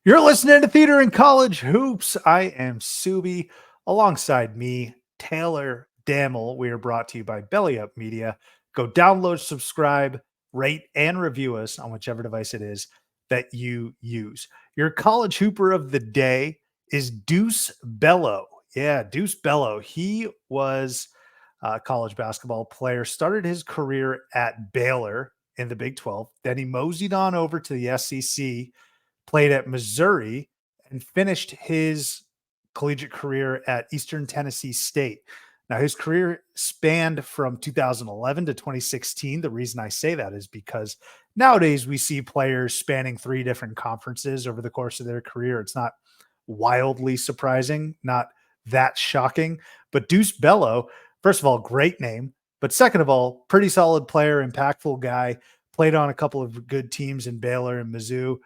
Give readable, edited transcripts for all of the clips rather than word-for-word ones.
You're listening to Theater in College Hoops. I am Subi. Alongside me, Taylor Dammel. We are brought to you by Belly Up Media. Go download, subscribe, rate, and review us on whichever device it is that you use. Your college hooper of the day is Deuce Bello. Yeah, Deuce Bello. He was a college basketball player, started his career at Baylor in the Big 12. Then he moseyed on over to the SEC, played at Missouri, and finished his collegiate career at Eastern Tennessee State. Now, his career spanned from 2011 to 2016. The reason I say that is because nowadays we see players spanning three different conferences over the course of their career. It's not wildly surprising, not that shocking. But Deuce Bello, first of all, great name. But second of all, pretty solid player, impactful guy, played on a couple of good teams in Baylor and Mizzou.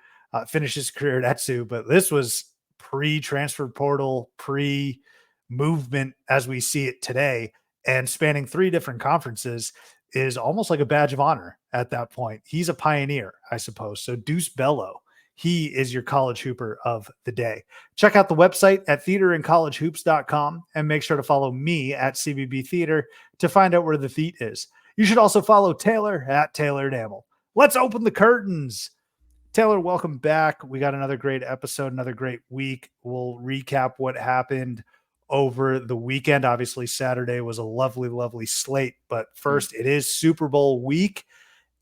Finished his career at Etsu, but this was pre-transfer portal, pre-movement as we see it today, and spanning three different conferences is almost like a badge of honor at that point. He's a pioneer, I suppose. So Deuce Bello, he is your college hooper of the day. Check out the website at theaterincollegehoops.com and make sure to follow me at CBB Theater to find out where the theat is. You should also follow Taylor at Taylor Dammel. Let's open the curtains. Taylor, welcome back. We got another great episode, another great week. We'll recap what happened over the weekend. Obviously, Saturday was a lovely, lovely slate. But first, it is Super Bowl week.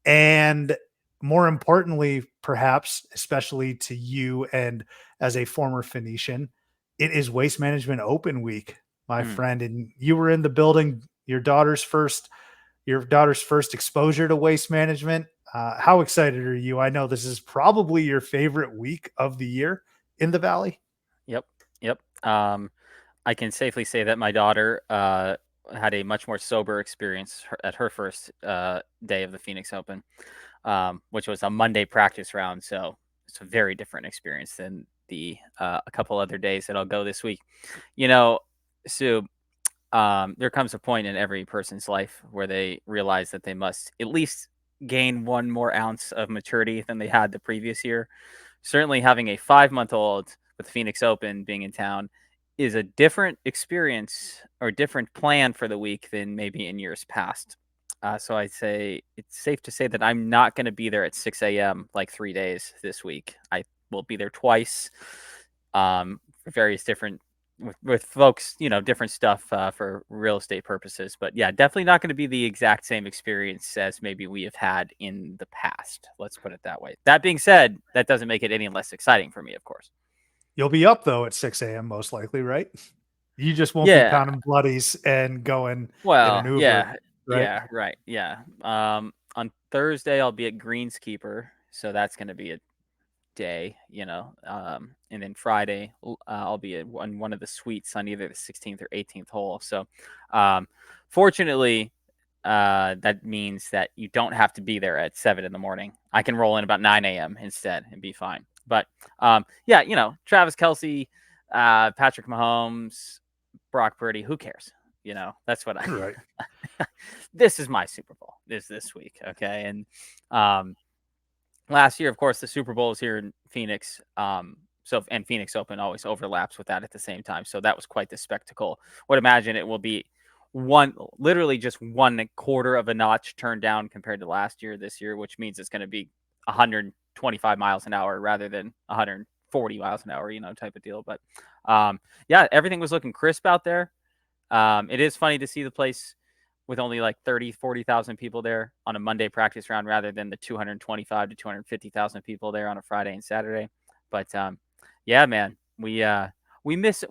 And more importantly, perhaps, especially to you and as a former Phoenician, it is Waste Management Open Week, my friend. And you were in the building, your daughter's first exposure to waste management. How excited are you? I know this is probably your favorite week of the year in the Valley. Yep. I can safely say that my daughter had a much more sober experience at her first day of the Phoenix Open, which was a Monday practice round. So it's a very different experience than the a couple other days that I'll go this week. You know, Sue, there comes a point in every person's life where they realize that they must at least gain one more ounce of maturity than they had the previous year. Certainly having a 5-month-old with the Phoenix Open being in town is a different experience or different plan for the week than maybe in years past. So I'd say it's safe to say that I'm not going to be there at 6 a.m. like 3 days this week. I will be there twice for various different with folks, different stuff for real estate purposes. But yeah, definitely not going to be the exact same experience as maybe we have had in the past. Let's put it that way. That being said, that doesn't make it any less exciting for me, of course. You'll be up, though, at 6 a.m. most likely, right? You just won't be Yeah. pounding bloodies and going in an Well, Uber, yeah. right? Yeah, right. Yeah. On Thursday, I'll be at Greenskeeper. So that's going to be a day, and then Friday I'll be on one of the suites on either the 16th or 18th hole. So fortunately, that means that you don't have to be there at 7 in the morning. I can roll in about 9 a.m. instead and be fine. But Travis Kelce, Patrick Mahomes, Brock Purdy, who cares? That's what Right. This is my Super Bowl this week. Okay. And last year, of course, the Super Bowl was here in Phoenix. And Phoenix Open always overlaps with that at the same time. So that was quite the spectacle. Would imagine it will be literally just 1/4 of a notch turned down compared to last year, this year, which means it's going to be 125 miles an hour rather than 140 miles an hour, type of deal. But everything was looking crisp out there. It is funny to see the place with only like 30, 40,000 people there on a Monday practice round rather than the 225 to 250,000 people there on a Friday and Saturday. But yeah, man, we miss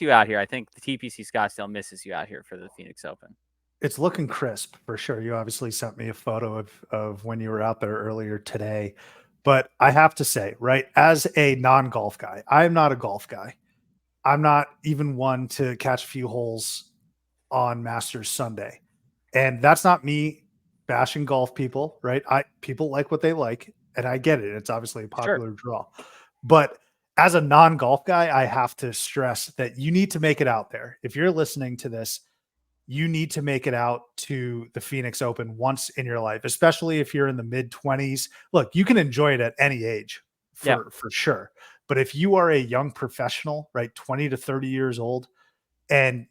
you out here. I think the TPC Scottsdale misses you out here for the Phoenix Open. It's looking crisp for sure. You obviously sent me a photo of when you were out there earlier today. But I have to say, right, as a non-golf guy, I'm not a golf guy. I'm not even one to catch a few holes on Masters Sunday. And that's not me bashing golf people, right? People like what they like, and I get it. It's obviously a popular draw. But as a non-golf guy, I have to stress that you need to make it out there. If you're listening to this, you need to make it out to the Phoenix Open once in your life, especially if you're in the mid-20s. Look, you can enjoy it at any age for sure. But if you are a young professional, right, 20 to 30 years old, and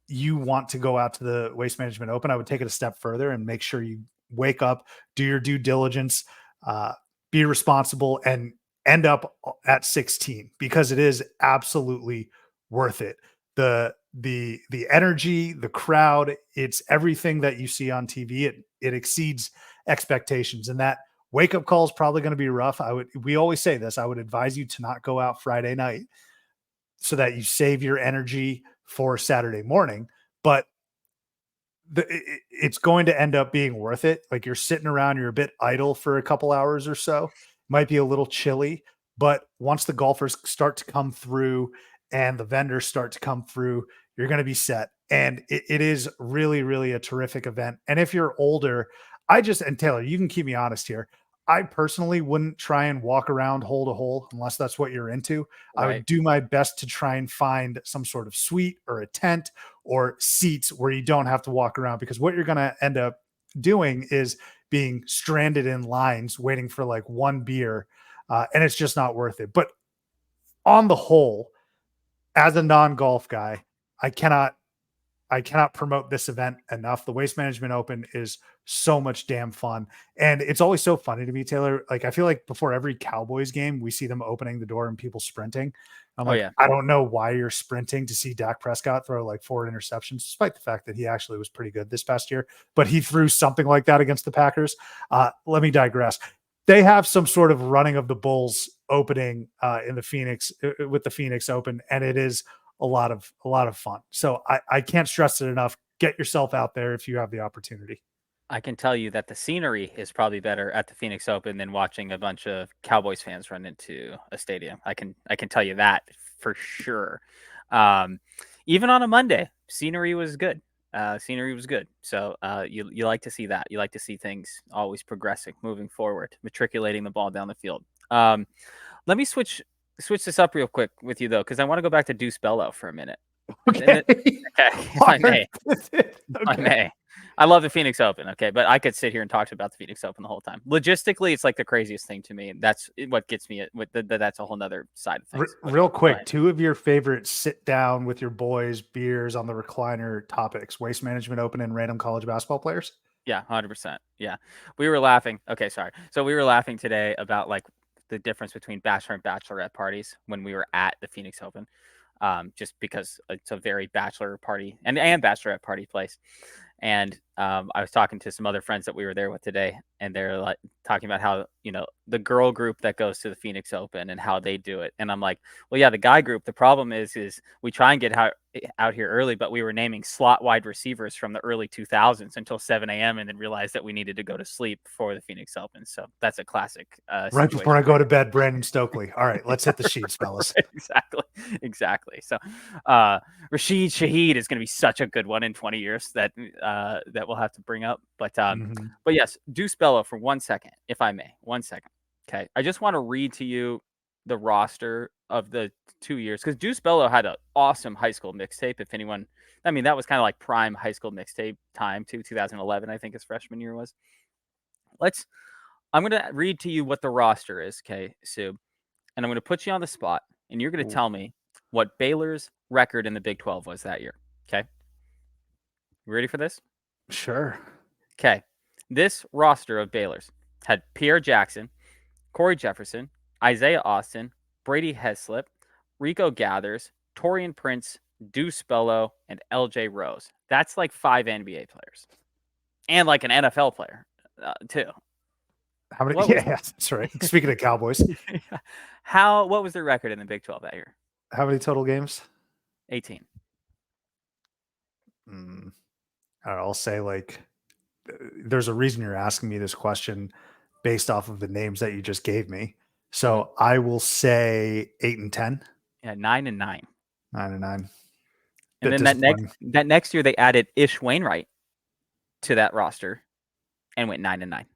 you want to go out to the Waste Management Open, I would take it a step further and make sure you wake up, do your due diligence, uh, be responsible, and end up at 16, because it is absolutely worth it. The energy, the crowd, it's everything that you see on TV. It exceeds expectations, and that wake up call is probably going to be rough. We always say this. I would advise you to not go out Friday night so that you save your energy for Saturday morning. But it's going to end up being worth it. Like, you're sitting around, you're a bit idle for a couple hours or so, might be a little chilly, but once the golfers start to come through and the vendors start to come through, you're going to be set. And it is really, really a terrific event. And if you're older, and Taylor, you can keep me honest here. I personally wouldn't try and walk around hole to hole unless that's what you're into. I Right. would do my best to try and find some sort of suite or a tent or seats where you don't have to walk around, because what you're going to end up doing is being stranded in lines waiting for like one beer, and it's just not worth it. But on the whole, as a non-golf guy, I cannot I cannot promote this event enough. The Waste Management Open is so much damn fun. And it's always so funny to me, Taylor. Like, I feel like before every Cowboys game, we see them opening the door and people sprinting. I'm Oh like, yeah. I don't know why you're sprinting to see Dak Prescott throw like 4 interceptions, despite the fact that he actually was pretty good this past year. But he threw something like that against the Packers. Let me digress. They have some sort of running of the bulls opening in the Phoenix with the Phoenix Open, and it is a lot of fun. So I can't stress it enough. Get yourself out there if you have the opportunity. I can tell you that the scenery is probably better at the Phoenix Open than watching a bunch of Cowboys fans run into a stadium. I can tell you that for sure. Um, Even on a Monday, scenery was good. Scenery was good. So you like to see that. You like to see things always progressing, moving forward, matriculating the ball down the field. Let me switch this up real quick with you though, because I want to go back to Deuce Bello for a minute. Okay. If I may. If I Okay. may. I love the Phoenix Open, okay, but I could sit here and talk about the Phoenix Open the whole time. Logistically, it's like the craziest thing to me. That's what gets me. That's a whole nother side of things. Real Go quick, ahead. 2 of your favorite sit down with your boys, beers on the recliner topics: Waste Management Open and random college basketball players. Yeah, 100%. Yeah, we were laughing. Okay, sorry. So we were laughing today about like the difference between bachelor and bachelorette parties when we were at the Phoenix Open, just because it's a very bachelor party and bachelorette party place. And I was talking to some other friends that we were there with today, and they're like talking about how, the girl group that goes to the Phoenix Open and how they do it. And I'm like, well, yeah, the guy group. The problem is we try and get out here early, but we were naming slot wide receivers from the early 2000s until 7 a.m. and then realized that we needed to go to sleep for the Phoenix Open. So that's a classic Right before situation. I go to bed, Brandon Stokely. All right, let's hit the sheets, fellas. Exactly. So Rashid Shaheed is going to be such a good one in 20 years that we'll have to bring up. Mhm. But yes, Deuce Bello for 1 second, if I may, 1 second. Okay, I just want to read to you the roster of the 2 years, because Deuce Bello had an awesome high school mixtape. If anyone, I mean, that was kind of like prime high school mixtape time too. 2011, I think his freshman year was. I'm going to read to you what the roster is, okay, Sue, and I'm going to put you on the spot, and you're going to Ooh, tell me what Baylor's record in the Big 12 was that year. Okay, you ready for this? sure. Okay, this roster of Baylor's had Pierre Jackson, Corey Jefferson, Isaiah Austin, Brady Heslip, Rico Gathers, Torian Prince, Deuce Bello, and LJ Rose. That's like 5 NBA players and like an NFL player too. How many? What Yeah, was that's right. Speaking of Cowboys, what was their record in the Big 12 that year? how many total games? 18. Mm, I don't know, I'll say like there's a reason you're asking me this question based off of the names that you just gave me. Mm-hmm. So I will say 8 and 10, Yeah, 9-9. 9 and 9. And Bit then disappointing. that next year they added Ish Wainwright to that roster and went 9-9.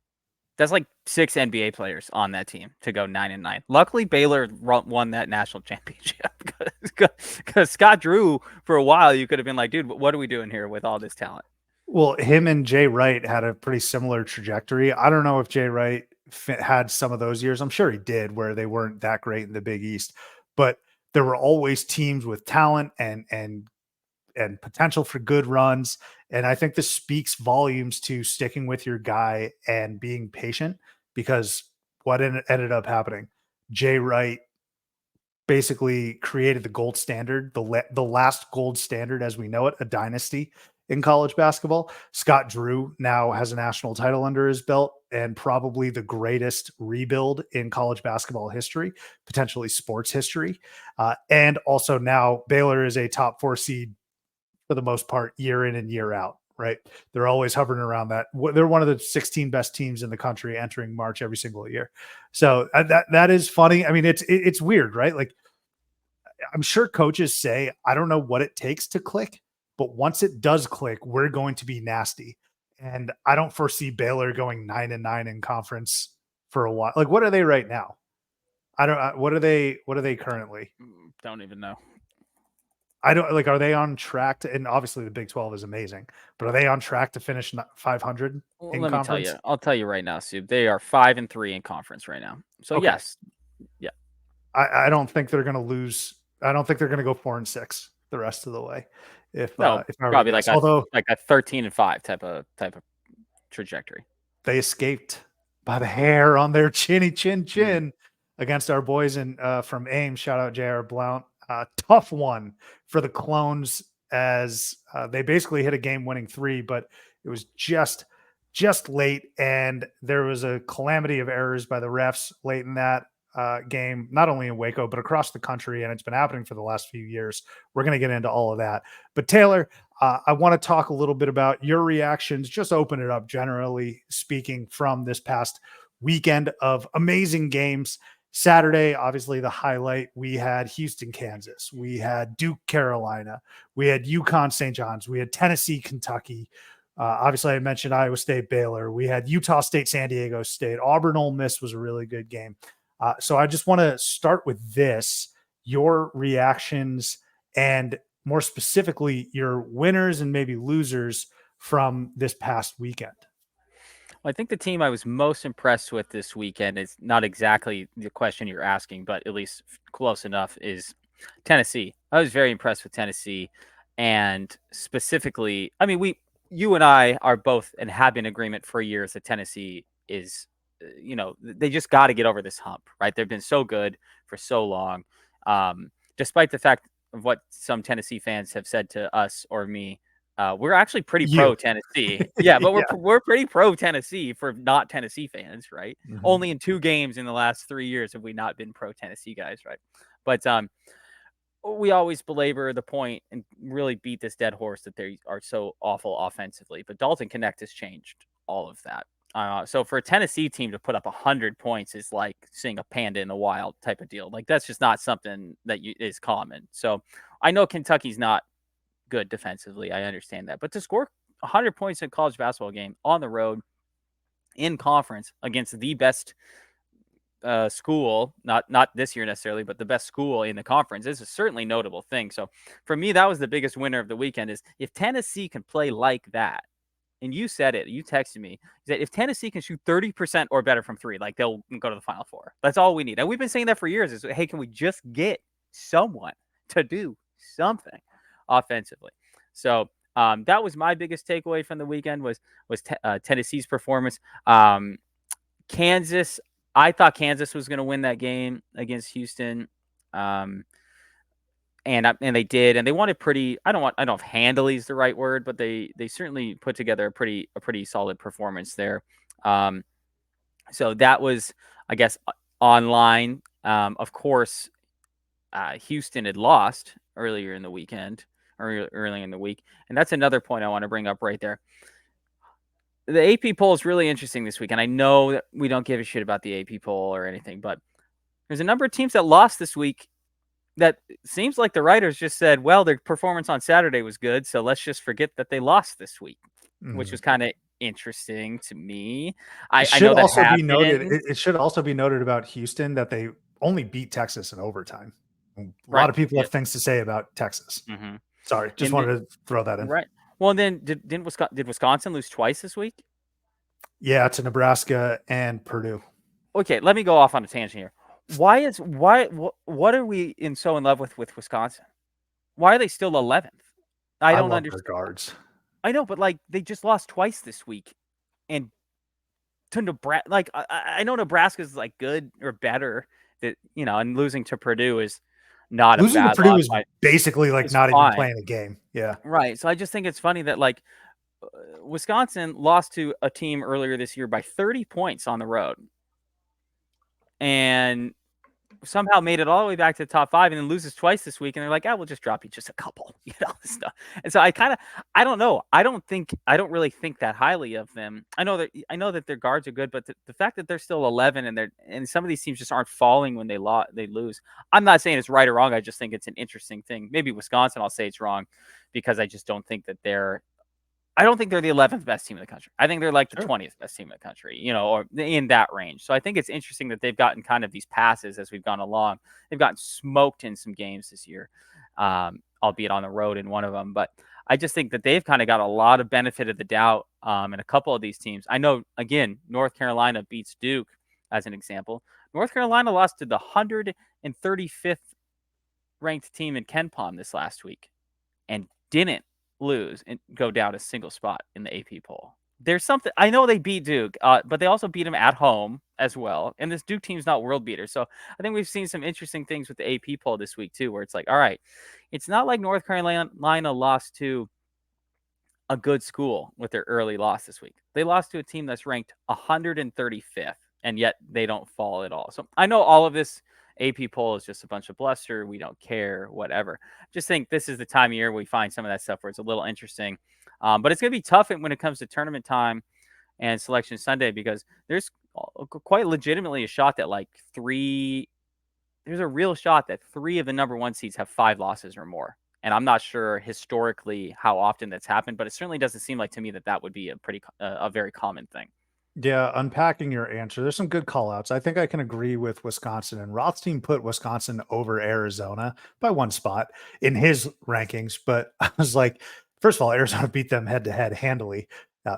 That's like 6 NBA players on that team to go 9-9. Luckily, Baylor won that national championship because Scott Drew, for a while, you could have been like, dude, what are we doing here with all this talent? Well, him and Jay Wright had a pretty similar trajectory. I don't know if Jay Wright had some of those years. I'm sure he did, where they weren't that great in the Big East, but there were always teams with talent and potential for good runs. And I think this speaks volumes to sticking with your guy and being patient, because what ended up happening, Jay Wright basically created the gold standard, the last gold standard as we know it, a dynasty in college basketball. Scott Drew now has a national title under his belt, and probably the greatest rebuild in college basketball history, potentially sports history. And also now Baylor is a top 4 seed for the most part, year in and year out. Right? They're always hovering around that. They're one of the 16 best teams in the country entering March every single year. So that is funny. I mean, it's weird, right? Like, I'm sure coaches say, I don't know what it takes to click, but once it does click, we're going to be nasty. And I don't foresee Baylor going 9-9 in conference for a while. Like, what are they right now? I don't. What are they? What are they currently? Don't even know. I don't like. Are they on track to? And obviously, the Big 12 is amazing, but are they on track to finish 500 Well, in let me tell you. conference? I'll tell you right now, Sue. They are 5-3 in conference right now. So Okay. yes, yeah. I don't think they're going to lose. I don't think they're going to go 4-6 the rest of the way. If No, I were to probably like guess, a although 13-5 type of trajectory. they escaped by the hair on their chinny chin Mm. chin against our boys in from Ames. Shout out J.R. Blount. Tough one for the Clones, as they basically hit a game-winning 3, but it was just late, and there was a calamity of errors by the refs late in that game, not only in Waco but across the country, and it's been happening for the last few years. We're going to get into all of that, but Taylor, I want to talk a little bit about your reactions. Just open it up, generally speaking, from this past weekend of amazing games. Saturday, obviously the highlight, we had Houston, Kansas. We had Duke, Carolina. We had UConn, St. John's. We had Tennessee, Kentucky. Obviously, I mentioned Iowa State, Baylor. We had Utah State, San Diego State. Auburn, Ole Miss was a really good game. So I just want to start with this, your reactions, and more specifically, your winners and maybe losers from this past weekend. Well, I think the team I was most impressed with this weekend is not exactly the question you're asking, but at least close enough, is Tennessee. I was very impressed with Tennessee, and specifically, I mean, you and I are both and have been in agreement for years that Tennessee is, they just got to get over this hump, right? They've been so good for so long, despite the fact of what some Tennessee fans have said to us or me. We're actually pretty pro You. Tennessee. Yeah, but Yeah. we're pretty pro Tennessee for not Tennessee fans, right? Mm-hmm. Only in 2 games in the last 3 years have we not been pro Tennessee guys, right? But we always belabor the point and really beat this dead horse that they are so awful offensively. But Dalton Connect has changed all of that. So for a Tennessee team to put up 100 points is like seeing a panda in the wild type of deal. Like, that's just not something that is common. So I know Kentucky's not good defensively. I understand that. But to score 100 points in a college basketball game on the road in conference against the best school, not this year necessarily, but the best school in the conference, is a certainly notable thing. So for me, that was the biggest winner of the weekend, is if Tennessee can play like that. And you said it, you texted me, that if Tennessee can shoot 30% or better from 3, like, they'll go to the Final Four. That's all we need. And we've been saying that for years, is, hey, can we just get someone to do something offensively? So that was my biggest takeaway from the weekend, was Tennessee's performance. Kansas, I thought Kansas was going to win that game against Houston, and they did, and they won it pretty. I don't know if handily is the right word, but they certainly put together a pretty solid performance there. So that was, I guess, online. Of course, Houston had lost earlier in the weekend, or early in the week, and that's another point I want to bring up right there. The AP poll is really interesting this week, and I know that we don't give a shit about the AP poll or anything, but there's a number of teams that lost this week that seems like the writers just said, well, their performance on Saturday was good, so let's just forget that they lost this week, which was kind of interesting to me. I know that happened. It should also be noted about Houston that they only beat Texas in overtime. A lot Right. of people Yep. have things to say about Texas. Mm-hmm. Sorry, just wanted to throw that in. Right. Well, then did Wisconsin lose twice this week? Yeah, to Nebraska and Purdue. Okay, let me go off on a tangent here. What are we so in love with Wisconsin? Why are they still 11th? I I don't love their understand. guards. I know, but like they just lost twice this week, and to Nebraska, like I know Nebraska's like good or better, that and losing to Purdue is not a Losing to bad Purdue loss. is basically like It's not even fine, playing a game. Yeah. right? So I just think it's funny that like Wisconsin lost to a team earlier this year by 30 points on the road, and somehow made it all the way back to the top 5 and then loses twice this week. And they're like, we'll just drop you just a couple, stuff. And so I don't know. I don't really think that highly of them. I know that their guards are good, but the fact that they're still 11 and some of these teams just aren't falling when they lose. I'm not saying it's right or wrong. I just think it's an interesting thing. Maybe Wisconsin, I'll say it's wrong because I just don't think that I don't think they're the 11th best team in the country. I think they're like the Sure. 20th best team in the country, or in that range. So I think it's interesting that they've gotten kind of these passes as we've gone along. They've gotten smoked in some games this year, albeit on the road in one of them. But I just think that they've kind of got a lot of benefit of the doubt in a couple of these teams. I know, again, North Carolina beats Duke as an example. North Carolina lost to the 135th ranked team in KenPom this last week and didn't lose and go down a single spot in the AP poll. There's something. I know they beat Duke, but they also beat them at home as well. And this Duke team's not world beater. So I think we've seen some interesting things with the AP poll this week too, where it's like, all right, it's not like North Carolina lost to a good school with their early loss this week. They lost to a team that's ranked 135th, and yet they don't fall at all. So I know all of this AP poll is just a bunch of bluster. We don't care, whatever. Just think this is the time of year we find some of that stuff where it's a little interesting. But it's going to be tough when it comes to tournament time and Selection Sunday because there's quite legitimately a shot that there's a real shot that 3 of the number 1 seeds have 5 losses or more. And I'm not sure historically how often that's happened, but it certainly doesn't seem like to me that would be a very common thing. Yeah, unpacking your answer, there's some good call outs. I think I can agree with Wisconsin, and Rothstein put Wisconsin over Arizona by 1 spot in his rankings. But I was like, first of all, Arizona beat them head to head handily.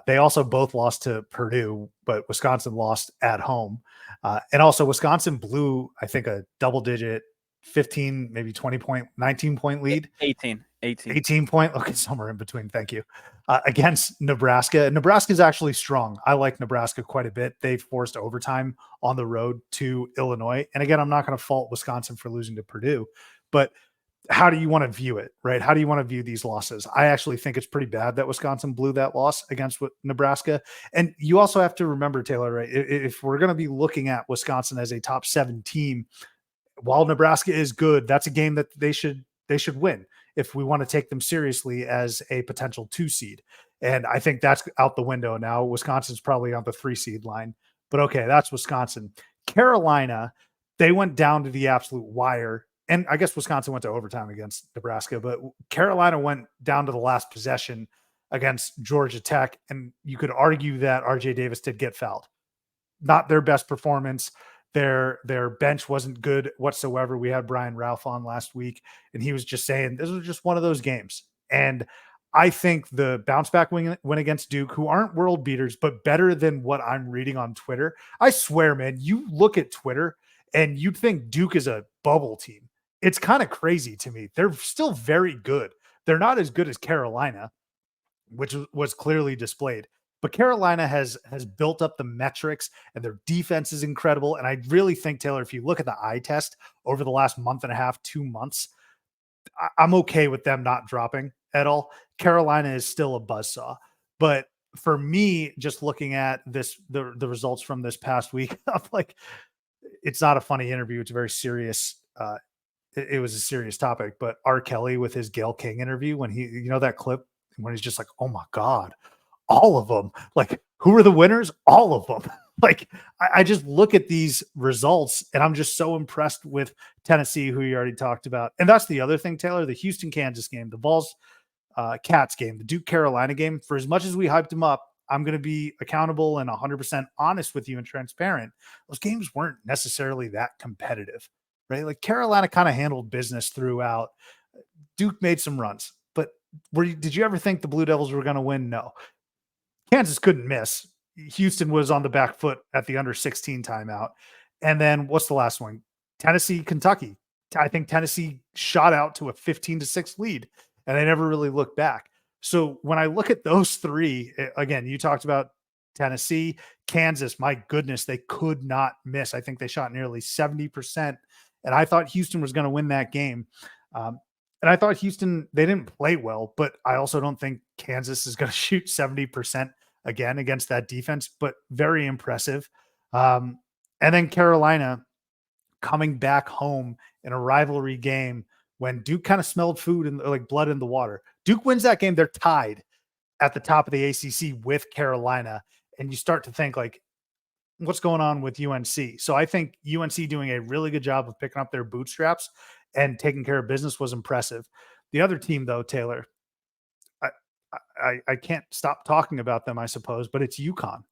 They also both lost to Purdue, but Wisconsin lost at home. And also, Wisconsin blew, I think, a double digit 15, maybe 20 point, 19 point lead. 18 point. Okay, somewhere in between. Thank you. Against Nebraska. Nebraska is actually strong. I like Nebraska quite a bit. They forced overtime on the road to Illinois. And again, I'm not going to fault Wisconsin for losing to Purdue, but how do you want to view it, right? How do you want to view these losses? I actually think it's pretty bad that Wisconsin blew that loss against Nebraska. And you also have to remember, Taylor, right? If we're going to be looking at Wisconsin as a top 7 team, while Nebraska is good, that's a game that they should win if we want to take them seriously as a potential 2 seed. And I think that's out the window now. Wisconsin's probably on the 3 seed line, but okay, that's Wisconsin. Carolina, they went down to the absolute wire. And I guess Wisconsin went to overtime against Nebraska, but Carolina went down to the last possession against Georgia Tech. And you could argue that RJ Davis did get fouled. Not their best performance. Their bench wasn't good whatsoever. We had Brian Ralph on last week, and he was just saying this was just one of those games. And I think the bounce back win against Duke, who aren't world beaters, but better than what I'm reading on Twitter. I swear, man, you look at Twitter and you'd think Duke is a bubble team. It's kind of crazy to me. They're still very good. They're not as good as Carolina, which was clearly displayed. But Carolina has built up the metrics, and their defense is incredible. And I really think, Taylor, if you look at the eye test over the last month and a half, 2 months, I'm okay with them not dropping at all. Carolina is still a buzzsaw. But for me, just looking at the results from this past week, I'm like, it's not a funny interview. It's a very serious. It was a serious topic. But R. Kelly with his Gail King interview, when that clip when he's just like, "Oh my God, all of them. Like, who are the winners? All of them." Like, I just look at these results and I'm just so impressed with Tennessee, who you already talked about. And that's the other thing, Taylor, the Houston, Kansas game, the Vols, Cats game, the Duke Carolina game. For as much as we hyped them up, I'm going to be accountable and 100% honest with you and transparent. Those games weren't necessarily that competitive, right? Like, Carolina kind of handled business throughout. Duke made some runs, but did you ever think the Blue Devils were going to win? No. Kansas couldn't miss. Houston was on the back foot at the under 16 timeout. And then what's the last one? Tennessee, Kentucky. I think Tennessee shot out to a 15-6 lead, and they never really looked back. So when I look at those three, again, you talked about Tennessee, Kansas. My goodness, they could not miss. I think they shot nearly 70%, and I thought Houston was going to win that game. And I thought Houston, they didn't play well, but I also don't think Kansas is going to shoot 70% again against that defense, but very impressive. Um, and then Carolina coming back home in a rivalry game when Duke kind of smelled food and like blood in the water. Duke wins that game. They're tied at the top of the ACC with Carolina. And you start to think like, what's going on with UNC? So I think UNC doing a really good job of picking up their bootstraps and taking care of business was impressive. The other team, though, Taylor, I I can't stop talking about them, I suppose, but it's UConn.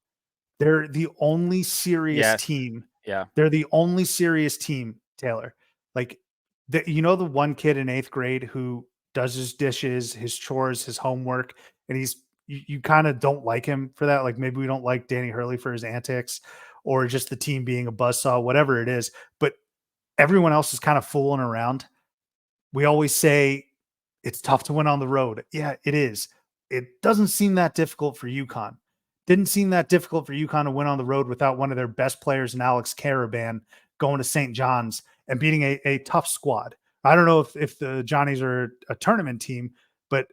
They're the only serious Yes. team. Yeah. They're the only serious team, Taylor. Like, the one kid in 8th grade who does his dishes, his chores, his homework, and you kind of don't like him for that. Like, maybe we don't like Danny Hurley for his antics or just the team being a buzzsaw, whatever it is. But everyone else is kind of fooling around. We always say it's tough to win on the road. Yeah, it is. It doesn't seem that difficult for UConn. Didn't seem that difficult for UConn to win on the road without one of their best players in Alex Caravan going to St. John's and beating a tough squad. I don't know if the Johnnies are a tournament team, but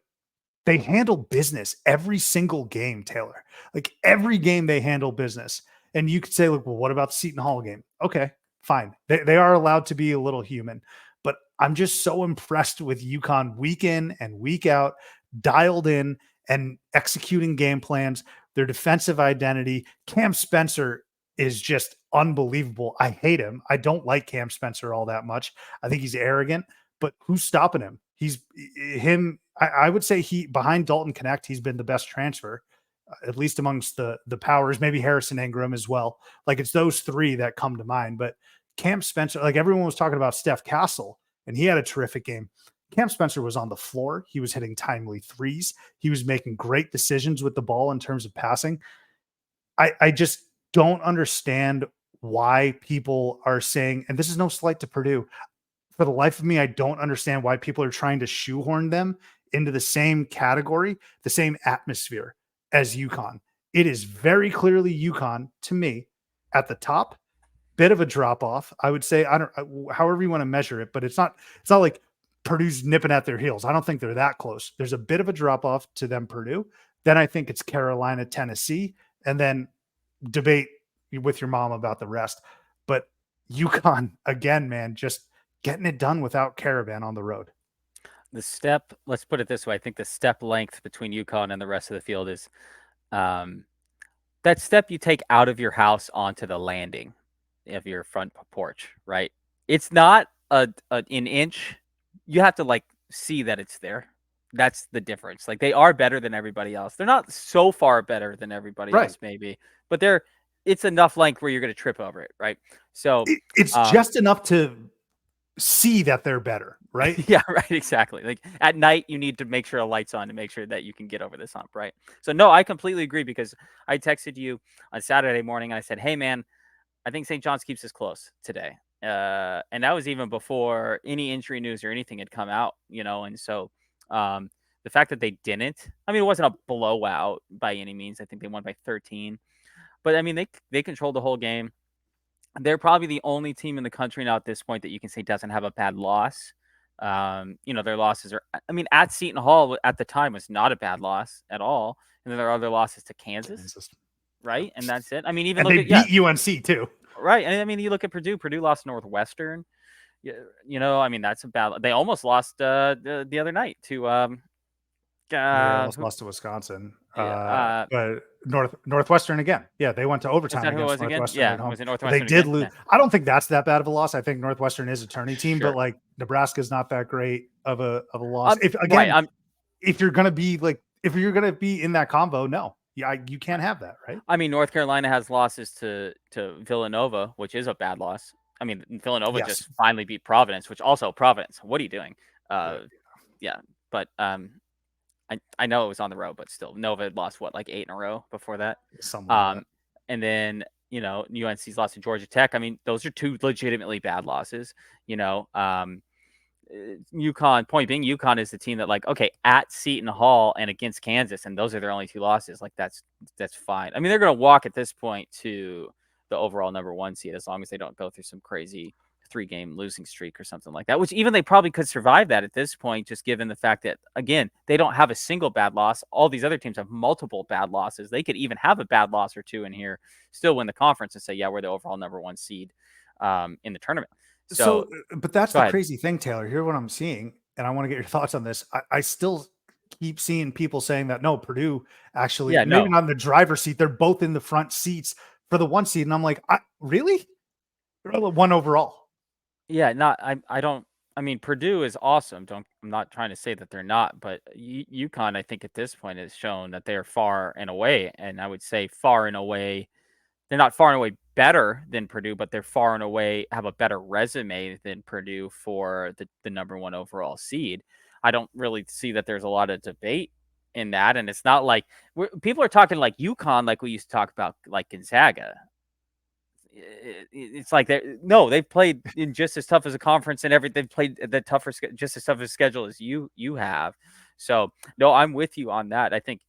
they handle business every single game, Taylor. Like every game they handle business. And you could say, like, well, what about the Seton Hall game? Okay, fine. They are allowed to be a little human. But I'm just so impressed with UConn week in and week out, dialed in and executing game plans, their defensive identity. Cam Spencer is just unbelievable. I hate him. I don't like Cam Spencer all that much. I think he's arrogant, but who's stopping him? He's him. I would say he behind Dalton Connect, he's been the best transfer, at least amongst the powers. Maybe Harrison Ingram as well. Like it's those three that come to mind. But Cam Spencer, like everyone was talking about Steph Castle, and he had a terrific game. Cam Spencer was on the floor. He was hitting timely threes. He was making great decisions with the ball in terms of passing. I just don't understand why people are saying, and this is no slight to Purdue, for the life of me, I don't understand why people are trying to shoehorn them into the same category, the same atmosphere as UConn. It is very clearly UConn to me at the top, bit of a drop off. I would say, I don't, however you want to measure it, but it's not like Purdue's nipping at their heels. I don't think they're that close. There's a bit of a drop off to them, Purdue. Then I think it's Carolina, Tennessee, and then debate with your mom about the rest. But UConn, again, man, just getting it done without Caravan on the road. Let's put it this way. I think the step length between UConn and the rest of the field is um, that step you take out of your house onto the landing of your front porch, right? It's not an inch. You have to like see that it's there. That's the difference. Like they are better than everybody else. They're not so far better than everybody Right. else, maybe, but it's enough length where you're going to trip over it, right? So, It's just enough to see that they're better, right? yeah, right, exactly. Like at night, you need to make sure a light's on to make sure that you can get over this hump, right? So, no, I completely agree because I texted you on Saturday morning and I said, "Hey, man, I think St. John's keeps us close today," and that was even before any injury news or anything had come out, And so, um, the fact that they didn't, I mean, it wasn't a blowout by any means. I think they won by 13, but I mean, they controlled the whole game. They're probably the only team in the country now at this point that you can say doesn't have a bad loss. Their losses are, I mean, at Seton Hall at the time was not a bad loss at all. And then there are other losses to Kansas, right? And that's it. I mean, even And look they at, yeah, beat UNC too. right. And I mean, you look at Purdue. Purdue lost Northwestern. I mean, that's a bad. They almost lost the other night to They almost who, lost to Wisconsin. yeah, But Northwestern again. Yeah, they went to is overtime that who it against was again? Northwestern at Yeah, home. was it But they Northwestern did again? lose. Yeah, I don't think that's that bad of a loss. I think Northwestern is a tourney team, but sure. like Nebraska's not that great of a loss. If Right. again, if you're gonna be like if you're gonna be in that combo, no. Yeah, you can't have that, right? I mean, North Carolina has losses to Villanova, which is a bad loss. I mean, Villanova Yes. just finally beat Providence, which also Providence. What are you doing? Yeah, Yeah, but I know it was on the road, but still, Nova had lost what like 8 in a row before that. something like that. Um, and then UNC's loss to Georgia Tech. I mean, those are two legitimately bad losses. UConn, point being, UConn is the team that, like, okay, at Seton Hall and against Kansas, and those are their only two losses. Like, that's fine. I mean, they're going to walk at this point to the overall number one seed as long as they don't go through some crazy 3-game losing streak or something like that, which even they probably could survive that at this point, just given the fact that, again, they don't have a single bad loss. All these other teams have multiple bad losses. They could even have a bad loss or two in here, still win the conference and say, yeah, we're the overall number one seed in the tournament. So But that's go the ahead. crazy thing, Taylor. Here's what I'm seeing, and I want to get your thoughts on this. I still keep seeing people saying that no, Purdue actually, Yeah, maybe no. not in the driver's seat. They're both in the front seats for the one seed, and I'm like, really? They're one overall. Yeah, not I don't I mean, Purdue is awesome. I'm not trying to say that they're not, but UConn, I think at this point has shown that they are far and away, and I would say far and away, they're not far and away better than Purdue, but they're far and away have a better resume than Purdue for the number one overall seed. I don't really see that there's a lot of debate in that, and it's not like people are talking like UConn, like we used to talk about, like Gonzaga. It's like they've played in just as tough as a conference and everything. They've played the tougher, just as tough a schedule as you have. So no, I'm with you on that. I think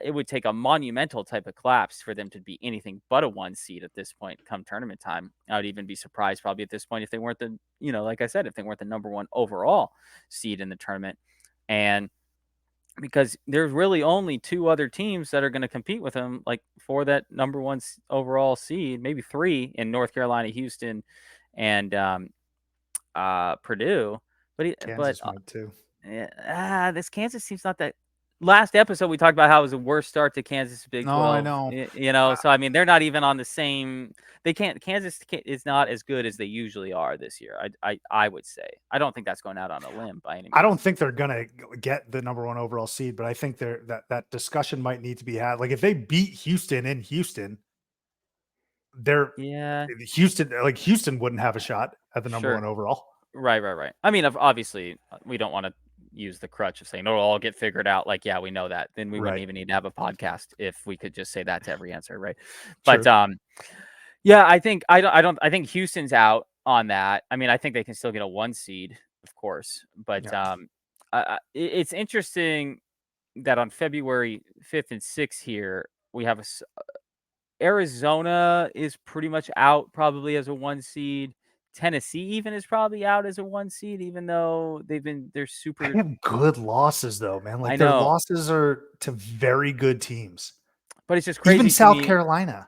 it would take a monumental type of collapse for them to be anything but a one seed at this point come tournament time. I would even be surprised probably at this point if they weren't like I said, if they weren't the number one overall seed in the tournament. And because there's really only two other teams that are going to compete with him, like for that number one overall seed, maybe three in North Carolina, Houston, and Purdue. But Kansas might too. this Kansas team's not that. Last episode we talked about how it was the worst start to Kansas Big No, I 12. know. So I mean they're not even on the same. They can't. Kansas is not as good as they usually are this year. I would say. I don't think that's going out on a limb by any I means. don't think they're gonna get the number one overall seed, but I think that discussion might need to be had. Like if they beat Houston in Houston, they're Yeah, Houston wouldn't have a shot at the number one sure. overall. Right. I mean, obviously, we don't want to use the crutch of saying, "Oh, it'll all get figured out." Like, yeah, we know that. Then we wouldn't Right. even need to have a podcast if we could just say that to every answer, right? But True. yeah, I think I think Houston's out on that. I mean, I think they can still get a one seed, of course, but Yeah. it's interesting that on February 5th and 6th here we have Arizona is pretty much out probably as a one seed. Tennessee even is probably out as a one seed, even though they're They super. have good losses though, man. I Like their know, losses are to very good teams. but it's just Even crazy to South me. Carolina.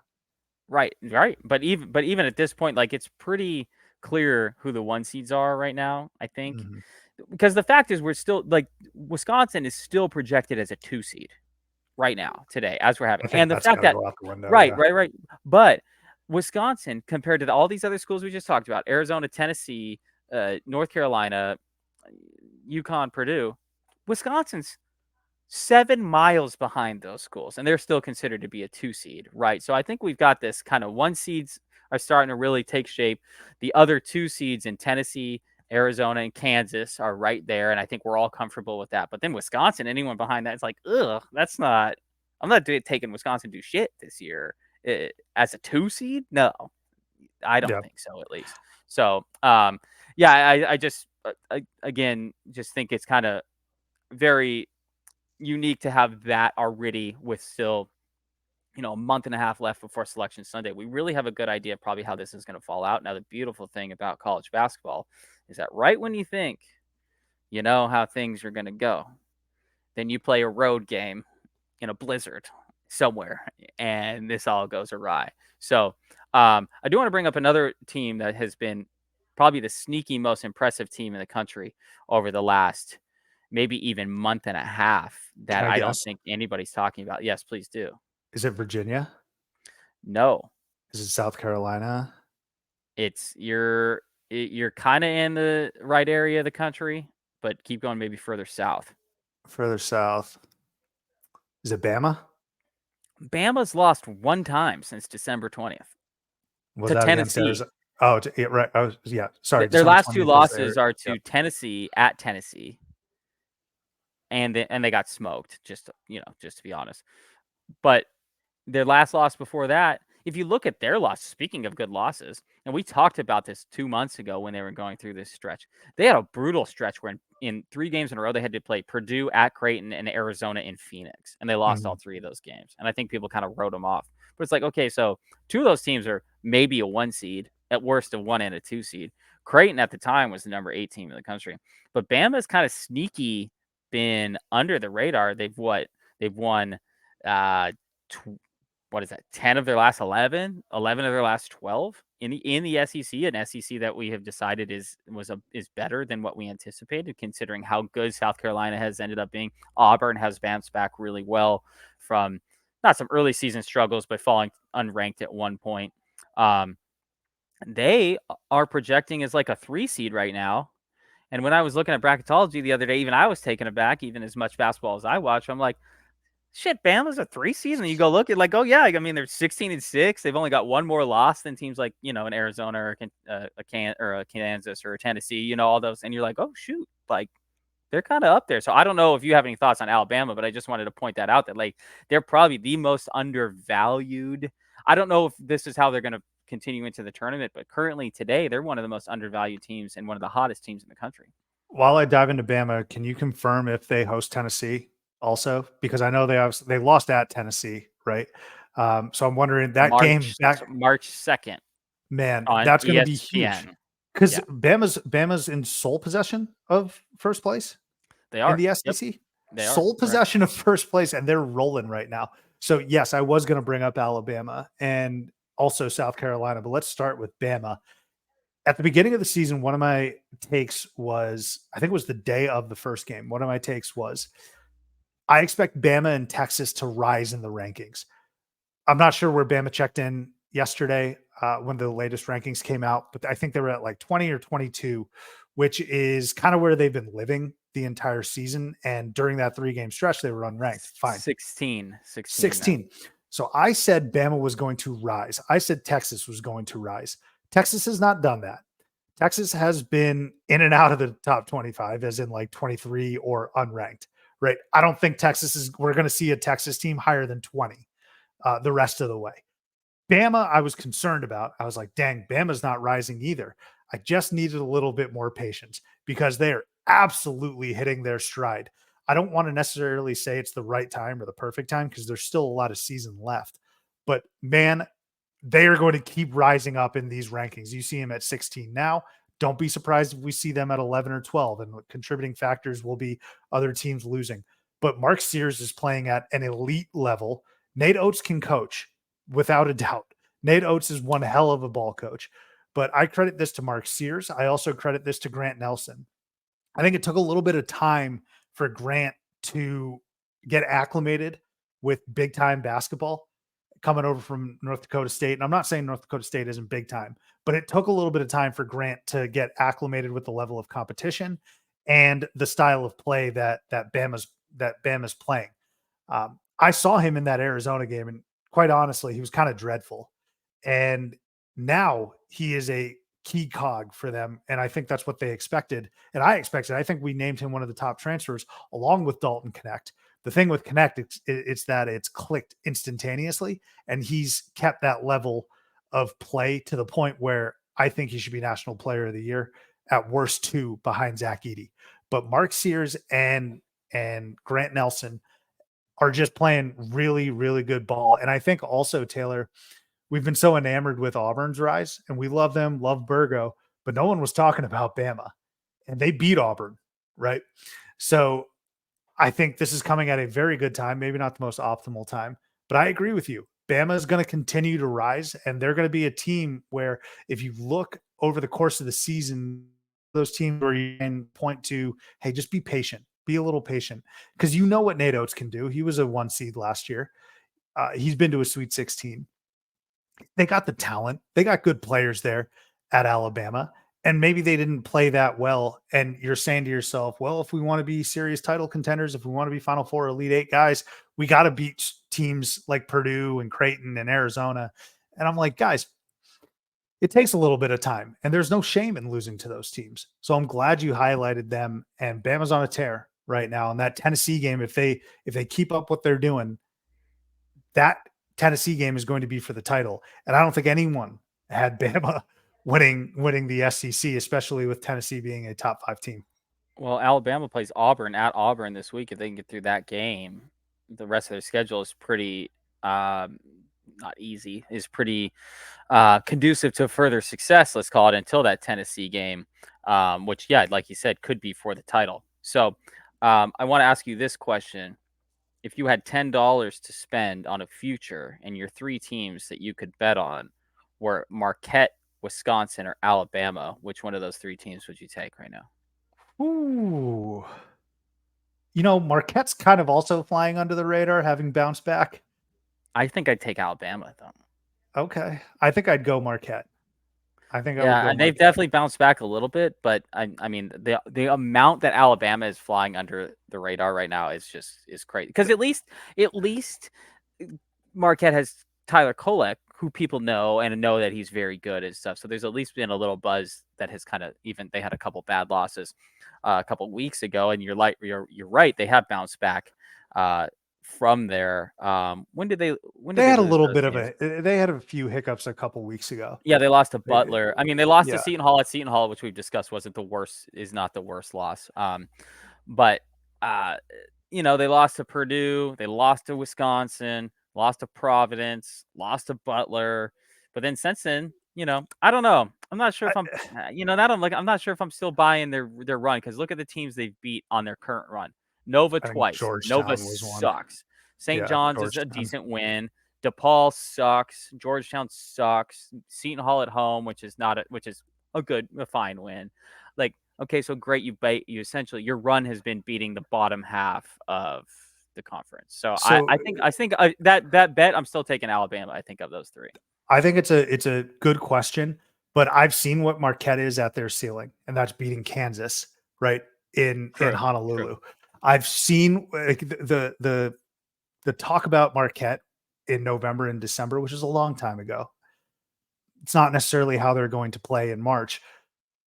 Right. But even at this point, like it's pretty clear who the one seeds are right now. I think Mhm. because the fact is we're still like Wisconsin is still projected as a 2 seed right now today as we're having, I think and the that's fact gotta that go out the window. right, Yeah. right, right. But Wisconsin, compared to all these other schools we just talked about, Arizona, Tennessee, North Carolina, UConn, Purdue, Wisconsin's 7 miles behind those schools, and they're still considered to be a 2 seed, right? So I think we've got this kind of one seeds are starting to really take shape. The other 2 seeds in Tennessee, Arizona, and Kansas are right there, and I think we're all comfortable with that. But then Wisconsin, anyone behind that, it's like, ugh, that's not. I'm not taking Wisconsin to do shit this year as a 2 seed. No, I don't Yeah. think so, at least. So, yeah, I just again just think it's kind of very unique to have that already with still a month and a half left before selection Sunday. We really have a good idea of probably how this is going to fall out. Now, the beautiful thing about college basketball is that right when you think you know how things are going to go, then you play a road game in a blizzard somewhere, and this all goes awry. So, I do want to bring up another team that has been probably the sneaky most impressive team in the country over the last maybe even month and a half Can that I I don't guess? think anybody's talking about. Yes, please do. Is it Virginia? No, Is it South Carolina? it's you're kind of in the right area of the country, but keep going maybe further south. Further south. Is it Bama? Bama's lost one time since December 20th Was to that against Tennessee. Arizona? Oh, yeah, right. Yeah. Sorry, Their December last two 20th was losses there. are Yep. to Tennessee at Tennessee, and they got smoked. Just to be honest, but their last loss before that if you look at their losses, speaking of good losses, and we talked about this 2 months ago when they were going through this stretch. They had a brutal stretch where in 3 games in a row they had to play Purdue, at Creighton, and Arizona in Phoenix, and they lost all Mhm. 3 of those games. And I think people kind of wrote them off. But it's like, okay, so 2 of those teams are maybe a 1 seed, at worst a 1 and a 2 seed. Creighton at the time was the number 8 team in the country. But Bama's kind of sneaky been under the radar. They've won uh what is that, 10 of their last 11, 11 of their last 12 in the SEC, an SEC that we have decided is better than what we anticipated, considering how good South Carolina has ended up being. Auburn has bounced back really well from not some early season struggles, but falling unranked at one point. Um, they are projecting as like a 3 seed right now. And when I was looking at bracketology the other day, even I was taken aback, even as much basketball as I watch. I'm like, shit, Bama's a 3 seed, and you go look at like, oh yeah, I mean they're 16-6. They've only got one more loss than teams like an Arizona or a Kansas or a Tennessee, all those, and you're like, oh shoot, like they're kind of up there. So I don't know if you have any thoughts on Alabama, but I just wanted to point that out that like they're probably the most undervalued. I don't know if this is how they're going to continue into the tournament, but currently today they're one of the most undervalued teams and one of the hottest teams in the country. While I dive into Bama, can you confirm if they host Tennessee also? Because I know they lost at Tennessee, right? So I'm wondering that game March 2nd man, on that's going to be huge ESPN. because Yeah, Bama's in sole possession of first place they in are. the Yep, SEC, they are. sole Correct. possession of first place, and they're rolling right now. So yes, I was going to bring up Alabama and also South Carolina, but let's start with Bama. At the beginning of the season, one of my takes was, I think it was the day of the first game. One of my takes was, I expect Bama and Texas to rise in the rankings. I'm not sure where Bama checked in yesterday when the latest rankings came out, but I think they were at like 20 or 22, which is kind of where they've been living the entire season. And during that 3-game stretch, they were unranked. Fine. 16 now. 16. So I said Bama was going to rise. I said Texas was going to rise. Texas has not done that. Texas has been in and out of the top 25, as in like 23 or unranked, right? I don't think we're going to see a Texas team higher than 20 the rest of the way. Bama, I was concerned about. I was like, dang, Bama's not rising either. I just needed a little bit more patience because they are absolutely hitting their stride. I don't want to necessarily say it's the right time or the perfect time because there's still a lot of season left. But man, they are going to keep rising up in these rankings. You see them at 16 now. Don't be surprised if we see them at 11 or 12. And contributing factors will be other teams losing. But Mark Sears is playing at an elite level. Nate Oates can coach without a doubt. Nate Oates is one hell of a ball coach. But I credit this to Mark Sears. I also credit this to Grant Nelson. I think it took a little bit of time for Grant to get acclimated with big time basketball coming over from North Dakota State. And I'm not saying North Dakota State isn't big time, but it took a little bit of time for Grant to get acclimated with the level of competition and the style of play that Bama's playing. I saw him in that Arizona game, and quite honestly, he was kind of dreadful. And now he is a key cog for them, and I think that's what they expected, and I expected. I think we named him one of the top transfers along with Dalton Connect. The thing with Connect, it's that it's clicked instantaneously, and he's kept that level of play to the point where I think he should be National Player of the Year, at worst 2 behind Zach Edey. But Mark Sears and Grant Nelson are just playing really, really good ball. And I think also, Taylor, we've been so enamored with Auburn's rise, and we love them, love Burgo, but no one was talking about Bama, and they beat Auburn, right? So I think this is coming at a very good time, maybe not the most optimal time, but I agree with you. Bama is going to continue to rise, and they're going to be a team where, if you look over the course of the season, those teams where you can point to, hey, just be patient, be a little patient, because you know what Nate Oates can do. He was a 1 seed last year. He's been to a Sweet 16. They got the talent. They got good players there at Alabama, and maybe they didn't play that well. And you're saying to yourself, well, if we want to be serious title contenders, if we want to be Final Four, Elite Eight guys, we got to beat teams like Purdue and Creighton and Arizona. And I'm like, guys, it takes a little bit of time, and there's no shame in losing to those teams. So I'm glad you highlighted them. And Bama's on a tear right now. And that Tennessee game, if they keep up what they're doing, that Tennessee game is going to be for the title, and I don't think anyone had Bama winning the SEC, especially with Tennessee being a top 5 team. Well, Alabama plays Auburn at Auburn this week. If they can get through that game, the rest of their schedule is pretty not easy. Is pretty conducive to further success. Let's call it until that Tennessee game, which yeah, like you said, could be for the title. So I want to ask you this question: if you had $10 to spend on a future, and your three teams that you could bet on were Marquette, Wisconsin, or Alabama, which one of those three teams would you take right now? Ooh. Marquette's kind of also flying under the radar, having bounced back. I think I'd take Alabama though. Okay. I think I'd go Marquette. I think I would Yeah, go and they've Marquette. definitely bounced back a little bit, but I mean the amount that Alabama is flying under the radar right now is crazy. Because at least Marquette has Tyler Kolek, who people know and know that he's very good and stuff. So there's at least been a little buzz that has kind of, even they had a couple bad losses a couple weeks ago, and you're right, they have bounced back from there. When did They they had a lose little those bit of games? they had a few hiccups a couple weeks ago. Yeah, they lost to They- Butler. I mean, they lost to yeah. Seton Hall at Seton Hall, which we've discussed wasn't the worst, is not the worst loss. But uh, they lost to Purdue, they lost to Wisconsin, lost to Providence, lost to Butler. But then since then, I don't know. I'm not sure I, if that I'm not sure if I'm still buying their run, because look at the teams they've beat on their current run. Nova I think twice. Nova Georgetown was one. sucks. St. Yeah, John's is a Georgetown. decent win. DePaul sucks. Georgetown sucks. Seton Hall at home, which is a fine win. Like, okay, so great. You essentially, your run has been beating the bottom half of the conference. So So I think that bet, I'm still taking Alabama. I think of those three. I think it's a good question, but I've seen what Marquette is at their ceiling, and that's beating Kansas, right? In True. True. Honolulu. I've seen like, the talk about Marquette in November and December, which is a long time ago. It's not necessarily how they're going to play in March,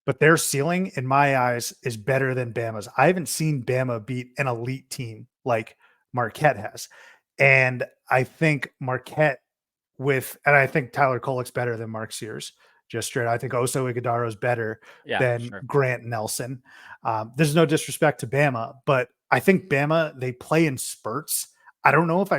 but their ceiling, in my eyes, is better than Bama's. I haven't seen Bama beat an elite team like Marquette has. And I think Marquette and I think Tyler Kolek's better than Mark Sears. Just straight. I think Oso Ighodaro is better Yeah, than sure. Grant Nelson. There's no disrespect to Bama, but I think Bama, they play in spurts. I don't know if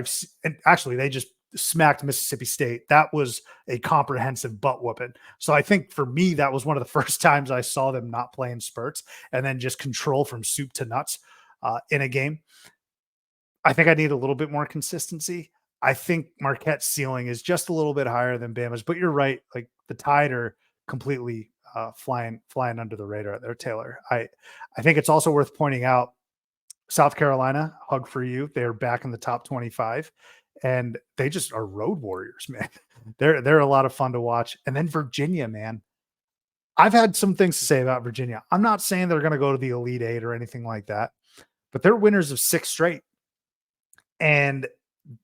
and actually they just smacked Mississippi State. That was a comprehensive butt whooping. So I think for me, that was one of the first times I saw them not play in spurts and then just control from soup to nuts in a game. I think I need a little bit more consistency. I think Marquette's ceiling is just a little bit higher than Bama's, but you're right. Like the Tide are completely flying under the radar there, Taylor. I think it's also worth pointing out South Carolina, hug for you. They're back in the top 25, and they just are road warriors, man. They're a lot of fun to watch. And then Virginia, man. I've had some things to say about Virginia. I'm not saying they're going to go to the Elite Eight or anything like that, but they're winners of 6 straight. And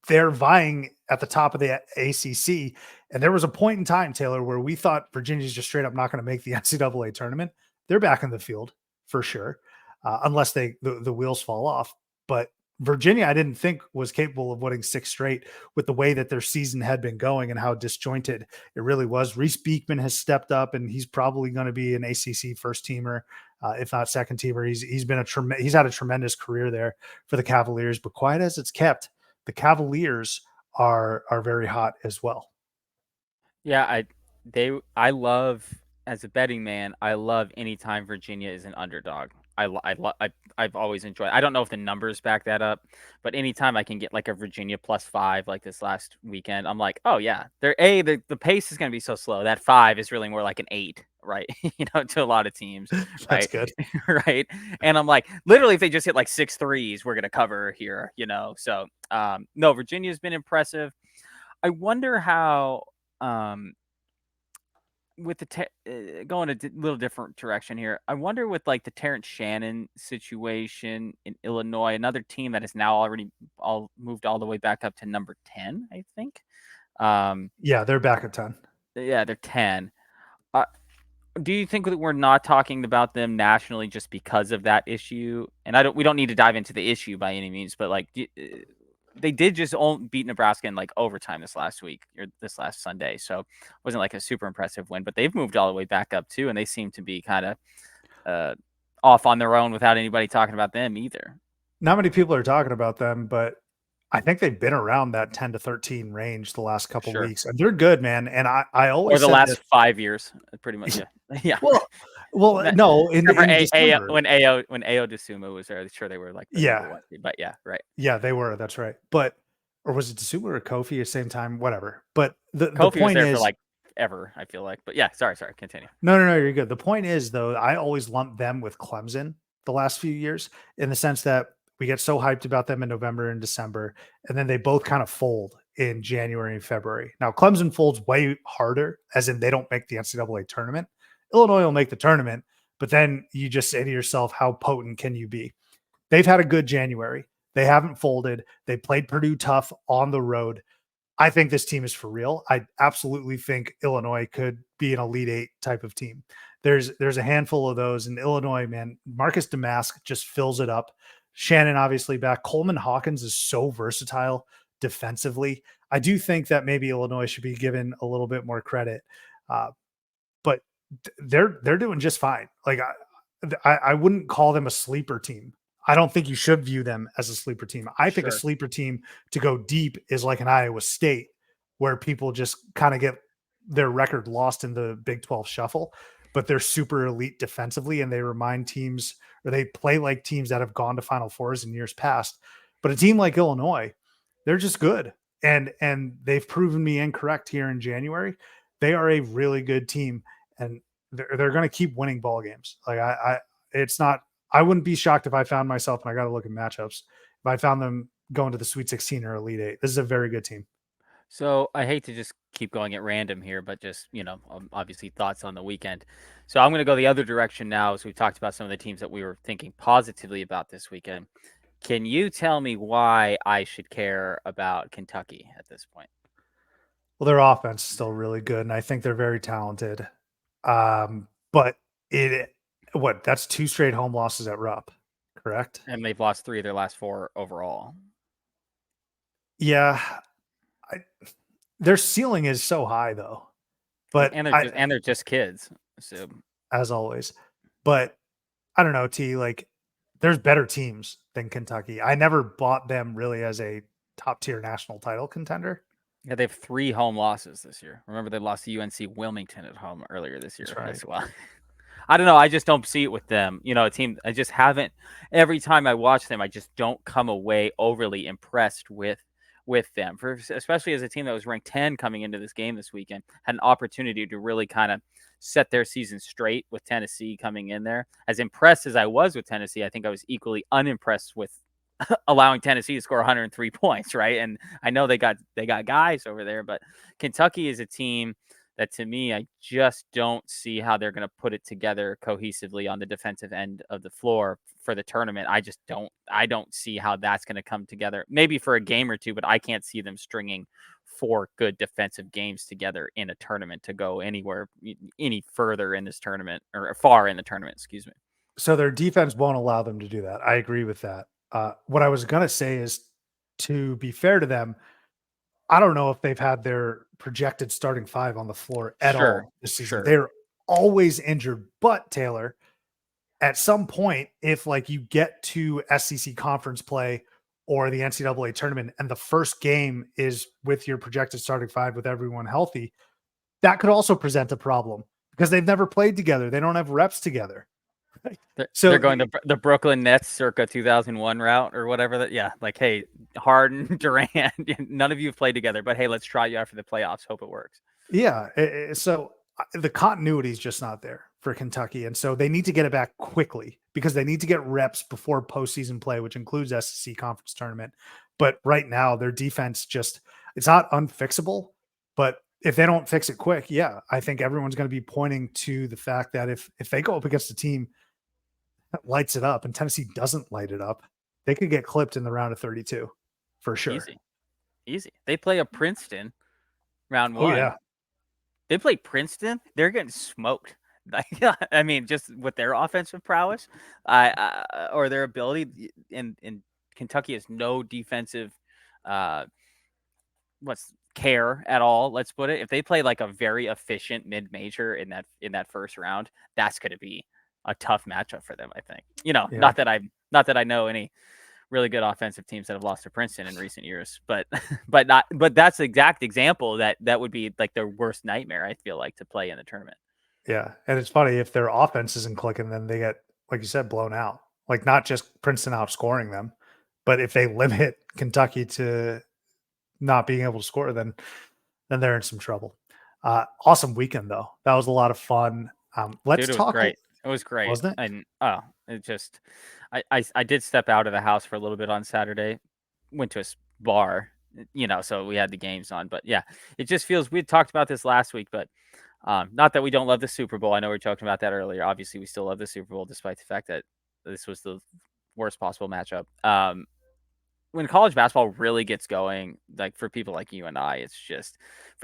they're vying at the top of the ACC. And there was a point in time, Taylor, where we thought Virginia's just straight up not going to make the NCAA tournament. They're back in the field for sure, unless the wheels fall off. But Virginia, I didn't think was capable of winning 6 straight with the way that their season had been going and how disjointed it really was. Reese Beekman has stepped up, and he's probably going to be an ACC first teamer, if not second teamer. He's had a tremendous career there for the Cavaliers. But quiet as it's kept, the Cavaliers are very hot as well. Yeah, I love, as a betting man, I love anytime Virginia is an underdog. I've always enjoyed. I don't know if the numbers back that up, but anytime I can get like a Virginia +5 like this last weekend, I'm like, oh yeah, the pace is going to be so slow. That 5 is really more like an 8, right? To a lot of teams, That's right? good. Right. And I'm like, literally, if they just hit like 6 threes, we're going to cover here, So, no, Virginia's been impressive. I wonder how, with going a little different direction here. I wonder with like the Terrence Shannon situation in Illinois, another team that is now already all moved all the way back up to number 10, I think. Yeah, they're back at 10. Yeah, they're 10. Uh, do you think that we're not talking about them nationally just because of that issue? And we don't need to dive into the issue by any means, but like, they did just beat Nebraska in like overtime this last week or this last Sunday, so it wasn't like a super impressive win. But they've moved all the way back up too, and they seem to be kind of off on their own without anybody talking about them either. Not many people are talking about them, but I think they've been around that 10 to 13 range the last couple Sure. weeks, and they're good, man. And I Or always the said this. last 5 years, pretty much. Yeah, yeah. Well, well, no, Except for in December, when Ao Desuma was there, sure they were like the number yeah, one seed. But yeah, right. yeah, they were. That's right. But or was it Tsuma or Kofi at the same time? Whatever. But the Kofi was point there for is, like ever, I feel like. But yeah, sorry, continue. no, you're good. The point is, though, I always lump them with Clemson the last few years in the sense that we get so hyped about them in November and December, and then they both kind of fold in January and February. Now, Clemson folds way harder, as in they don't make the NCAA tournament. Illinois will make the tournament, but then you just say to yourself, how potent can you be? They've had a good January. They haven't folded. They played Purdue tough on the road. I think this team is for real. I absolutely think Illinois could be an Elite Eight type of team. There's a handful of those in Illinois, man. Marcus Damask just fills it up. Shannon obviously back. Coleman Hawkins is so versatile defensively. I do think that maybe Illinois should be given a little bit more credit, but they're doing just fine. Like I wouldn't call them a sleeper team. I don't think you should view them as a sleeper team. I think a Sure. sleeper team to go deep is like an Iowa State, where people just kind of get their record lost in the Big 12 shuffle, but they're super elite defensively and they remind teams or they play like teams that have gone to Final Fours in years past. But a team like Illinois, they're just good. And they've proven me incorrect here in January. They are a really good team and they're going to keep winning ball games. Like it's not, I wouldn't be shocked if I found myself, and I got to look at matchups, if I found them going to the Sweet 16 or Elite Eight. This is a very good team. So I hate to just keep going at random here, but just, obviously thoughts on the weekend. So I'm going to go the other direction now as we talked about some of the teams that we were thinking positively about this weekend. Can you tell me why I should care about Kentucky at this point? Well, their offense is still really good, and I think they're very talented. But that's 2 straight home losses at Rupp, correct? And they've lost 3 of their last 4 overall. Yeah. Their ceiling is so high though. But And they're just kids. So as always. But I don't know, T, like there's better teams than Kentucky. I never bought them really as a top tier national title contender. yeah, they have 3 home losses this year. Remember they lost to UNC Wilmington at home earlier this year That's right. as well. I don't know. I just don't see it with them. A team. I just haven't. Every time I watch them, I just don't come away overly impressed with them. Especially as a team that was ranked 10 coming into this game this weekend, had an opportunity to really kind of set their season straight with Tennessee coming in there. As impressed as I was with Tennessee, I think I was equally unimpressed with allowing Tennessee to score 103 points, right? And I know they got guys over there, but Kentucky is a team that to me, I just don't see how they're going to put it together cohesively on the defensive end of the floor for the tournament. I don't see how that's going to come together. Maybe for a game or two, but I can't see them stringing 4 good defensive games together in a tournament to go anywhere any further in this tournament or far in the tournament, excuse me. So their defense won't allow them to do that. I agree with that. What I was going to say is, to be fair to them, I don't know if they've had their projected starting 5 on the floor at Sure, all this season. sure. They're always injured. But Taylor, at some point, if like you get to SEC conference play or the NCAA tournament and the first game is with your projected starting 5 with everyone healthy, that could also present a problem because they've never played together. They don't have reps together. They're going to the Brooklyn Nets circa 2001 route or whatever. That like, hey, Harden, Durant, none of you have played together, but hey, let's try you after the playoffs. Hope it works. Yeah. So the continuity is just not there for Kentucky. And so they need to get it back quickly because they need to get reps before postseason play, which includes SEC conference tournament. But right now, their defense it's not unfixable, but if they don't fix it quick, yeah, I think everyone's going to be pointing to the fact that if they go up against a team that lights it up and Tennessee doesn't light it up, they could get clipped in the round of 32 for sure. Easy. They play a Princeton round 1. Oh, yeah. They play Princeton. They're getting smoked. I mean, just with their offensive prowess, or their ability, and Kentucky has no defensive what's care at all. Let's put it. If they play like a very efficient mid major in that first round, that's going to be a tough matchup for them. I think. Yeah. Not that I know any really good offensive teams that have lost to Princeton in recent years, but but that's the exact example that would be like their worst nightmare. I feel like to play in the tournament. Yeah. And it's funny if their offense isn't clicking, then they get, like you said, blown out. Like not just Princeton outscoring them, but if they limit Kentucky to not being able to score, then they're in some trouble. Awesome weekend though. That was a lot of fun. Let's Dude, it was talk, great. It was great. wasn't it? And it just I did step out of the house for a little bit on Saturday. Went to a bar, so we had the games on. But yeah, it just feels we had talked about this last week, but not that we don't love the Super Bowl. I know we were talking about that earlier. Obviously, we still love the Super Bowl despite the fact that this was the worst possible matchup. When college basketball really gets going, like for people like you and I, it's just,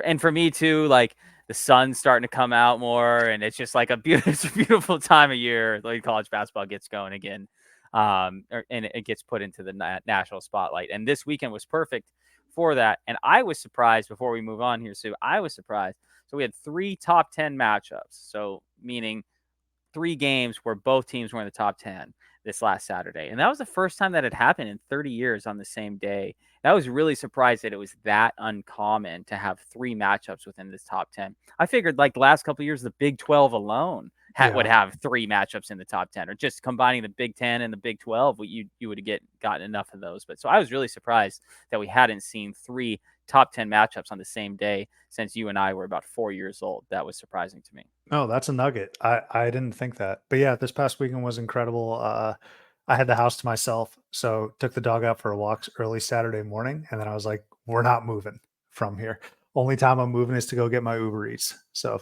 and for me too, like the sun's starting to come out more, and it's just like it's a beautiful time of year. Like college basketball gets going again, and it gets put into the national spotlight. And this weekend was perfect for that. And I was surprised before we move on here, Sue. I was surprised. So we had 3 top 10 matchups. So meaning 3 games where both teams were in the top 10 this last Saturday. And that was the first time that had happened in 30 years on the same day. And I was really surprised that it was that uncommon to have 3 matchups within this top 10. I figured like the last couple of years, the Big 12 alone would Yeah. have 3 matchups in the top 10, or just combining the Big 10 and the Big 12, you would have gotten enough of those. But so I was really surprised that we hadn't seen 3 top 10 matchups on the same day since you and I were about 4 years old. That was surprising to me. Oh, that's a nugget. I didn't think that. But yeah, this past weekend was incredible. I had the house to myself, so took the dog out for a walk early Saturday morning, and then I was like, "We're not moving from here. Only time I'm moving is to go get my Uber Eats." So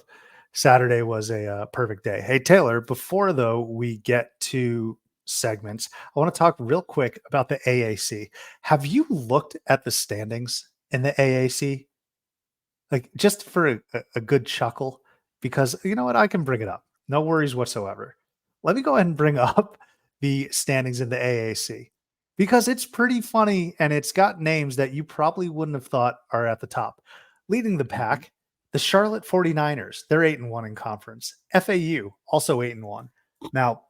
Saturday was a perfect day. Hey Taylor, before though we get to segments, I want to talk real quick about the AAC. Have you looked at the standings in the AAC? Like, just for a good chuckle, because you know what? I can bring it up. No worries whatsoever. Let me go ahead and bring up the standings in the AAC because it's pretty funny and it's got names that you probably wouldn't have thought are at the top. Leading the Mhm. pack, the Charlotte 49ers. They're 8-1 in conference. FAU also 8-1. Now,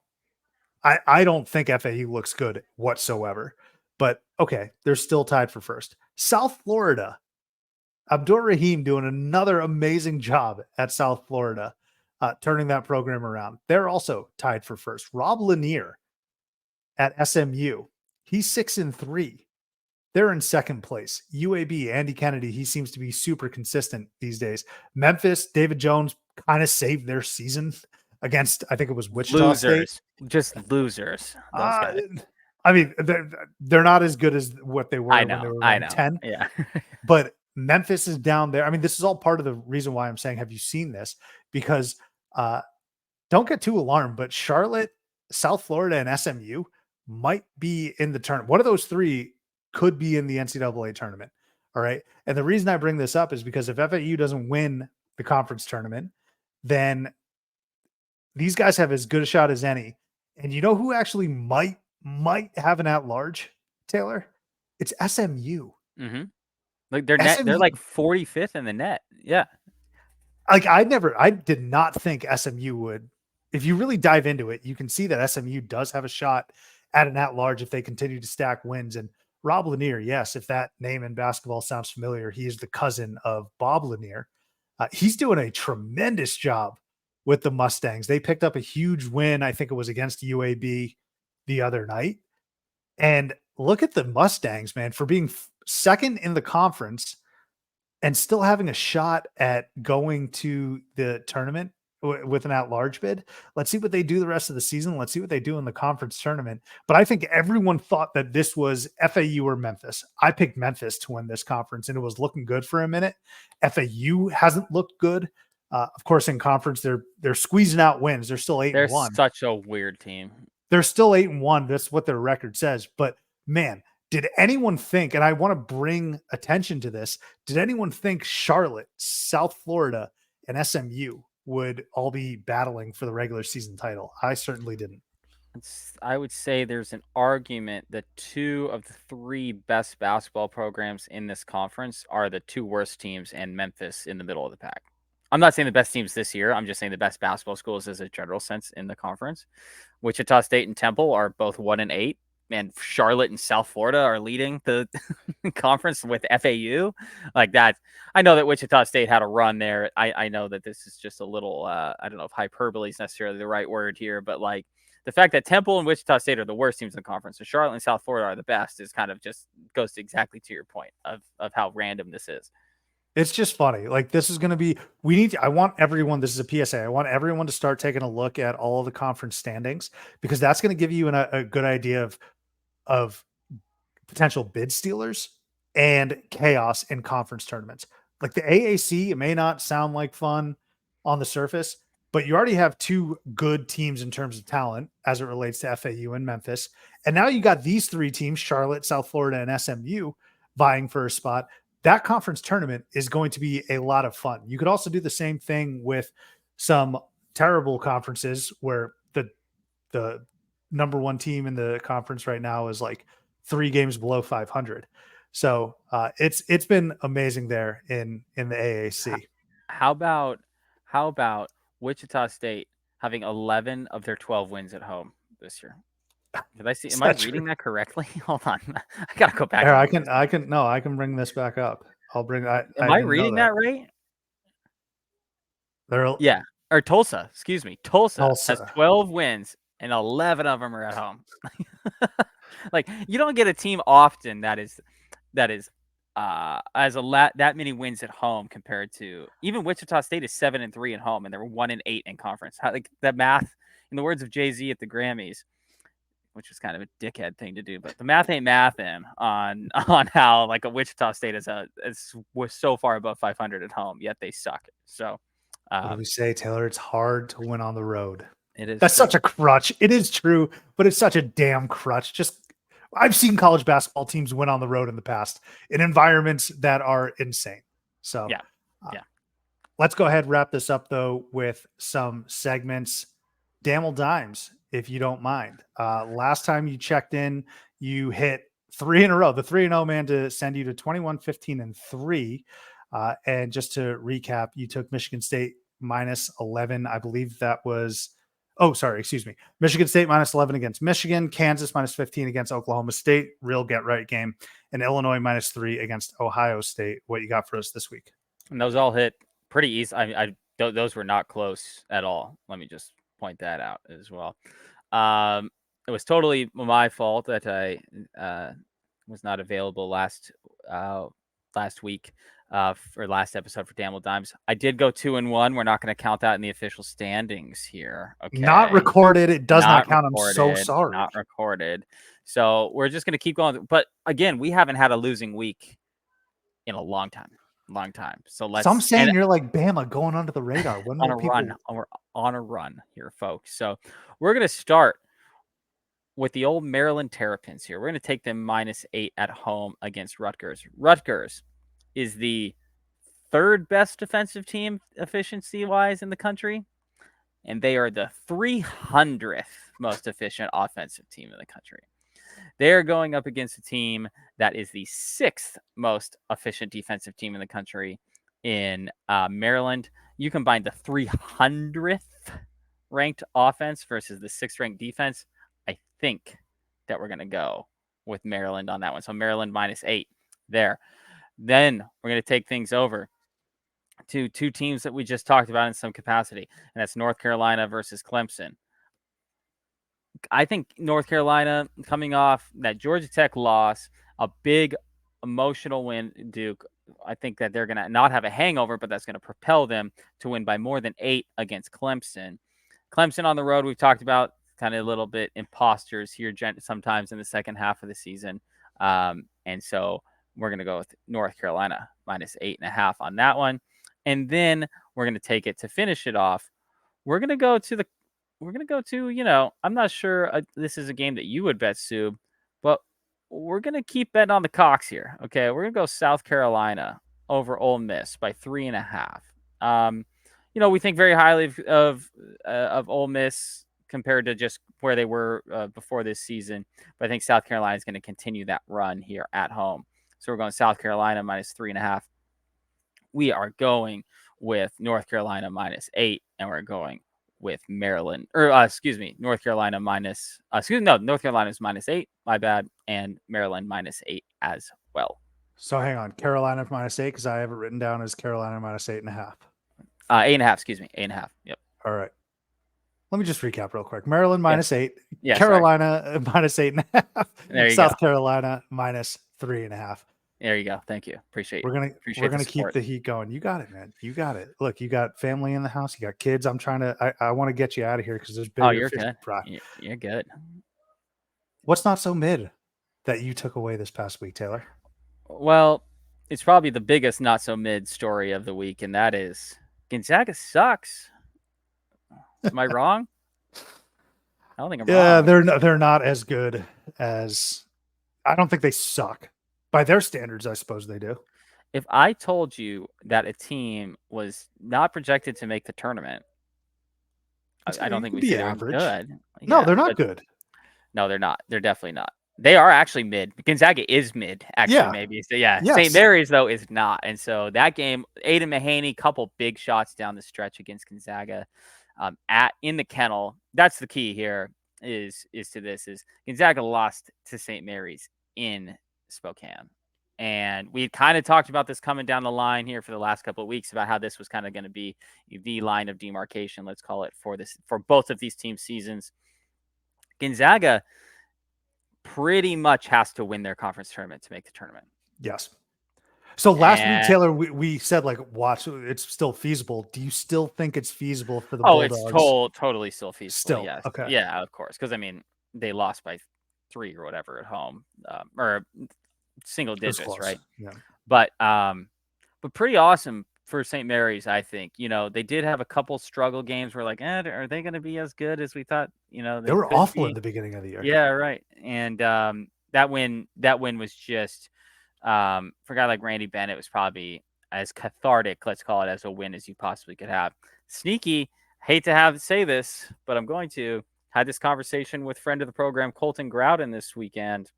I don't think FAU looks good whatsoever, but okay, they're still tied for first. South Florida, Abdur Rahim doing another amazing job at South Florida, turning that program around. They're also tied for first. Rob Lanier at SMU, he's 6-3. They're in second place. UAB, Andy Kennedy, he seems to be super consistent these days. Memphis, David Jones kind of saved their season against, I think it was Wichita State. Losers, just losers. Those Uh, guys. I mean, they're not as good as what they were when they were I ranked know. 10. Yeah. But Memphis is down there. I mean, this is all part of the reason why I'm saying, have you seen this? Because uh, don't get too alarmed, but Charlotte, South Florida, and SMU might be in the tournament. One of those 3 could be in the NCAA tournament. All right. And the reason I bring this up is because if FAU doesn't win the conference tournament, then these guys have as good a shot as any. And you know who actually might have an at large, Taylor? It's SMU. hmm Like they're SMU. like 45th in the net. Yeah. Like I did not think SMU would. If you really dive into it, you can see that SMU does have a shot at an at large if they continue to stack wins. And Rob Lanier, yes, if that name in basketball sounds familiar, he is the cousin of Bob Lanier. He's doing a tremendous job with the Mustangs. They picked up a huge win. I think it was against UAB the other night. And look at the Mustangs, man, for being second in the conference and still having a shot at going to the tournament with an at-large bid. Let's see what they do the rest of the season. Let's see what they do in the conference tournament. But I think everyone thought that this was FAU or Memphis. I picked Memphis to win this conference, and it was looking good for a minute. FAU hasn't looked good. Of course, in conference, they're squeezing out wins. They're still eight They're and one. such a weird team. They're still 8-1. That's what their record says. But man, did anyone think, and I want to bring attention to this, did anyone think Charlotte, South Florida, and SMU would all be battling for the regular season title? I certainly didn't. I would say there's an argument that 2 of the 3 best basketball programs in this conference are the 2 worst teams, and Memphis in the middle of the pack. I'm not saying the best teams this year. I'm just saying the best basketball schools as a general sense in the conference. Wichita State and Temple are both 1-8, and Charlotte and South Florida are leading the conference with FAU. Like that, I know that Wichita State had a run there. I know that this is just a little, I don't know if hyperbole is necessarily the right word here, but like the fact that Temple and Wichita State are the worst teams in the conference, and Charlotte and South Florida are the best, is kind of just goes to exactly to your point of how random this is. It's just funny. Like this is going to be. I want everyone. This is a PSA. I want everyone to start taking a look at all of the conference standings because that's going to give you a good idea of potential bid stealers and chaos in conference tournaments. Like the AAC, it may not sound like fun on the surface, but you already have 2 good teams in terms of talent as it relates to FAU and Memphis. And now you got these 3 teams, Charlotte, South Florida, and SMU, vying for a spot. That conference tournament is going to be a lot of fun. You could also do the same thing with some terrible conferences where the number 1 team in the conference right now is like 3 games below 500. So it's been amazing there in the AAC. How about how about Wichita State having 11 of their 12 wins at home this year? Did I see? Is Am I that true? reading that correctly? Hold on, I gotta go back Here, and I look at can this. I can no, I can bring this back up. I Am I didn't know reading that. that right? They're Yeah, or Tulsa. Excuse me, Tulsa has Tulsa. 12 wins and 11 of them are at home. Like you don't get a team often that is as that many wins at home compared to even Wichita State is 7-3 at home and they're 1-8 in conference. How, like that math, in the words of Jay-Z at the Grammys, which was kind of a dickhead thing to do, but the math ain't mathin' on how like a Wichita State was so far above 500 at home, yet they suck. So What do we um, say, Taylor? It's hard to win on the road. it is That's true. such a crutch. It is true, but it's such a damn crutch. Just I've seen college basketball teams win on the road in the past in environments that are insane. So Yeah, uh, yeah. let's go ahead and wrap this up though with some segments. Damel Dimes, if you don't mind. Last time you checked in, you hit 3 in a row. The 3-0 man to send you to 21, 15, and 3. And just to recap, you took Michigan State minus 11. I believe that was, oh, sorry, excuse me. Michigan State minus 11 against Michigan, Kansas minus 15 against Oklahoma State, real get right game, and Illinois minus 3 against Ohio State. What you got for us this week? And those all hit pretty easy. Those were not close at all. Let me just point that out as well. It was totally my fault that I was not available last week for last episode for Damel Dimes. I did go 2-1. We're not going to count that in the official standings here. Not Okay, recorded. It does not not count. I'm so recorded. sorry. Not recorded. So we're just going to keep going. But again, we haven't had a losing week in a long time. Long time. So Some let's saying you're like Bama going under the radar. When on will a run. people? We're on a run here, folks. So we're going to start with the old Maryland Terrapins here. We're going to take them -8 at home against Rutgers. Rutgers is the 3rd best defensive team efficiency wise in the country, and they are the 300th most efficient offensive team in the country. They're going up against a team that is the 6th most efficient defensive team in the country in Maryland. You combine the 300th ranked offense versus the 6th ranked defense. I think that we're going to go with Maryland on that one. So Maryland -8 there. Then we're going to take things over to 2 teams that we just talked about in some capacity, and that's North Carolina versus Clemson. I think North Carolina coming off that Georgia Tech loss, a big emotional win, Duke. I think that they're going to not have a hangover, but that's going to propel them to win by more than 8 against Clemson. Clemson on the road, we've talked about kind of a little bit imposters here sometimes in the second half of the season. And so we're going to go with North Carolina -8.5 on that one. And then we're going to take it to finish it off. We're going to go to I'm not sure this is a game that you would bet, Sue, but we're going to keep betting on the Cox here. Okay. We're going to go South Carolina over Ole Miss by 3.5. We think very highly of Ole Miss compared to just where they were before this season. But I think South Carolina is going to continue that run here at home. So we're going South Carolina -3.5. We are going with North Carolina -8, and we're going with Maryland, or North Carolina North Carolina's -8, my bad, and Maryland -8 as well. So hang on, Carolina -8 because I have it written down as Carolina -8.5. 8.5, excuse me, 8.5. Yep. All right. Let me just recap real quick. Maryland -8, Yeah, Carolina -8.5, There you South go. Carolina -3.5. There you go. Thank you. Appreciate We're gonna the keep support. the heat going. You got it, man. You got it. Look, you got family in the house. You got kids. I want to get you out of here because there's Oh, bigger you're fish to good. fry. You're good. What's not so mid that you took away this past week, Taylor? Well, it's probably the biggest not so mid story of the week, and that is Gonzaga sucks. Am I wrong? I don't think I'm Yeah, wrong. they're not as good as I don't think they suck. By their standards, I suppose they do. If I told you that a team was not projected to make the tournament, I don't It think could we'd be say they were average. good. No, Yeah, they're not but good. no, they're not. They're definitely not. They are actually mid. Gonzaga is mid, actually, Yeah. maybe. So yeah, St. Yes. Mary's though is not. And so that game, Aiden Mahaney, couple big shots down the stretch against Gonzaga, in the kennel. That's the key here. Is Gonzaga lost to St. Mary's in Spokane. And we kind of talked about this coming down the line here for the last couple of weeks about how this was kind of going to be the line of demarcation, let's call it, for both of these team seasons. Gonzaga pretty much has to win their conference tournament to make the tournament. Yes. So last week, And Taylor, we said like, watch, it's still feasible. Do you still think it's feasible for the it's Bulldogs? totally still feasible. Still, Yes. okay. Yeah, of course. Because I mean, they lost by 3 or whatever at home, or single digits, right? Yeah. But pretty awesome for St. Mary's, I think. They did have a couple struggle games where like, are they going to be as good as we thought? They were could awful be. in the beginning of the year. Yeah, right. And that win was just for a guy like Randy Bennett was probably as cathartic, let's call it, as a win as you possibly could have. Sneaky, hate to say this, but I'm going to. Had this conversation with friend of the program, Colton Groudon, this weekend.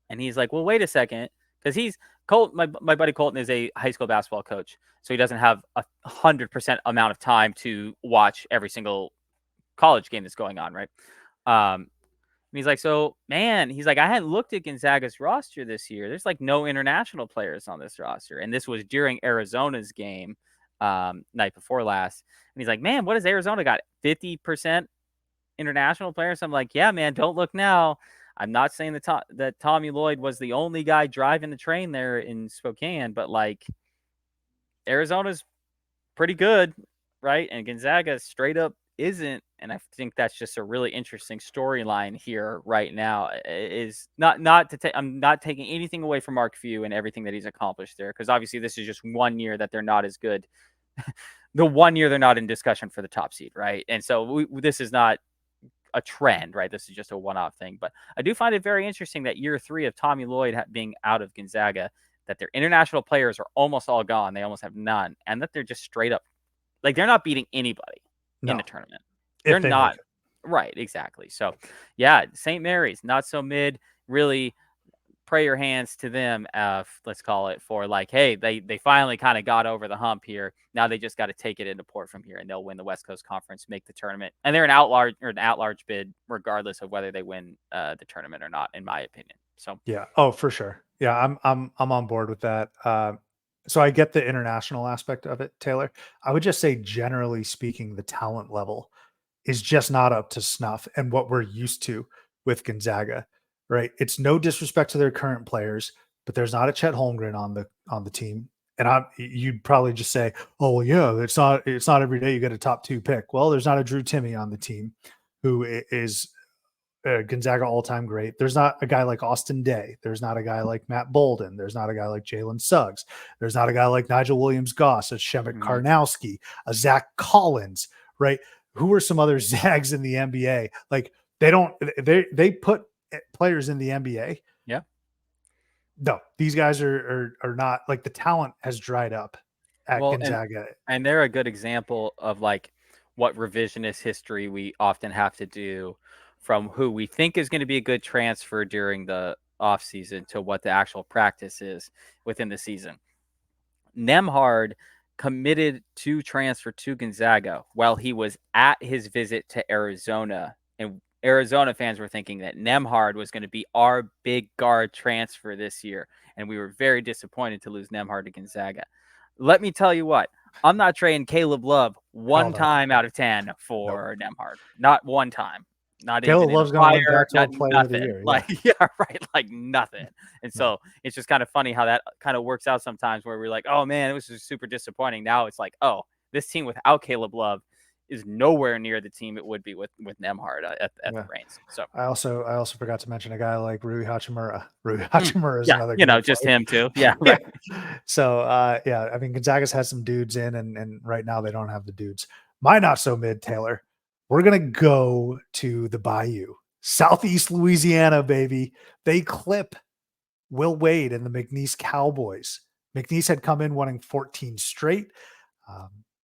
And he's like, well, wait a second. Because my buddy Colton is a high school basketball coach. So he doesn't have 100% amount of time to watch every single college game that's going on, right? And he's like, so, man, he's like, I hadn't looked at Gonzaga's roster this year. There's like no international players on this roster. And this was during Arizona's game night before last. And he's like, man, what has Arizona got? 50% international players? I'm like, yeah, man, don't look now. I'm not saying that Tommy Lloyd was the only guy driving the train there in Spokane, but like Arizona's pretty good, right? And Gonzaga straight up isn't. And I think that's just a really interesting storyline here right now. Is not to take. I'm not taking anything away from Mark Few and everything that he's accomplished there, because obviously this is just 1 year that they're not as good. The 1 year they're not in discussion for the top seed, right? And so this is not a trend, right? This is just a one-off thing. But I do find it very interesting that year 3 of Tommy Lloyd being out of Gonzaga, that their international players are almost all gone. They almost have none. And that they're just straight up, like, they're not beating anybody in the tournament. They're not. Right, exactly. So, yeah, St. Mary's, not so mid. Really pray your hands to them, let's call it, for like, hey, they finally kind of got over the hump here. Now they just got to take it into port from here, and they'll win the West Coast Conference, make the tournament, and they're an at-large bid regardless of whether they win the tournament or not, in my opinion. So yeah, oh for sure. Yeah, I'm on board with that. So I get the international aspect of it, Taylor. I would just say, generally speaking, the talent level is just not up to snuff and what we're used to with Gonzaga, right? It's no disrespect to their current players, but there's not a Chet Holmgren on the team. And you'd probably just say, oh well, yeah, it's not every day you get a top 2 pick. Well, there's not a Drew Timme on the team who is Gonzaga all-time great. There's not a guy like Austin Day. There's not a guy like Matt Bolden. There's not a guy like Jalen Suggs. There's not a guy like Nigel Williams-Goss, a Shemek Karnowski, a Zach Collins, right? Who are some other Zags in the NBA? Like they put players in the NBA. yeah. No, these guys are not, like, the talent has dried up at Gonzaga. And they're a good example of like what revisionist history we often have to do from who we think is going to be a good transfer during the offseason to what the actual practice is within the season. Nemhard committed to transfer to Gonzaga while he was at his visit to Arizona. And Arizona fans were thinking that Nemhard was going to be our big guard transfer this year. And we were very disappointed to lose Nemhard to Gonzaga. Let me tell you what, I'm not trading Caleb Love one time out of 10 for Nemhard. Not one time. Not even Caleb in a Love's going to win fire, not Pac-12 Player of the nothing. Year. Like, yeah, right. Like nothing. And so it's just kind of funny how that kind of works out sometimes where we're like, oh man, it was just super disappointing. Now it's like, oh, this team without Caleb Love is nowhere near the team it would be with Nemhard at the Reigns. So I also forgot to mention a guy like Rui Hachimura. Rui Hachimura is another, just him too. Yeah, right. So I mean, Gonzaga's has some dudes in, and right now they don't have the dudes. My not so mid, Taylor. We're gonna go to the Bayou, Southeast Louisiana, baby. They clip Will Wade and the McNeese Cowboys. McNeese had come in winning 14 straight,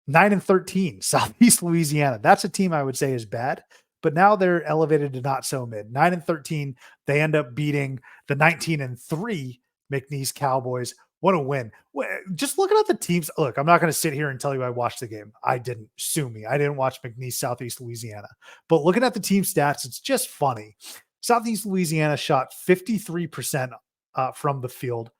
9-13. Southeast Louisiana. That's a team I would say is bad, but now they're elevated to not so mid. 9-13. They end up beating the 19-3 McNeese Cowboys. What a win. Just looking at the teams. Look, I'm not going to sit here and tell you I watched the game. I didn't. Sue me. I didn't watch McNeese Southeast Louisiana. But looking at the team stats, it's just funny. Southeast Louisiana shot 53% from the field,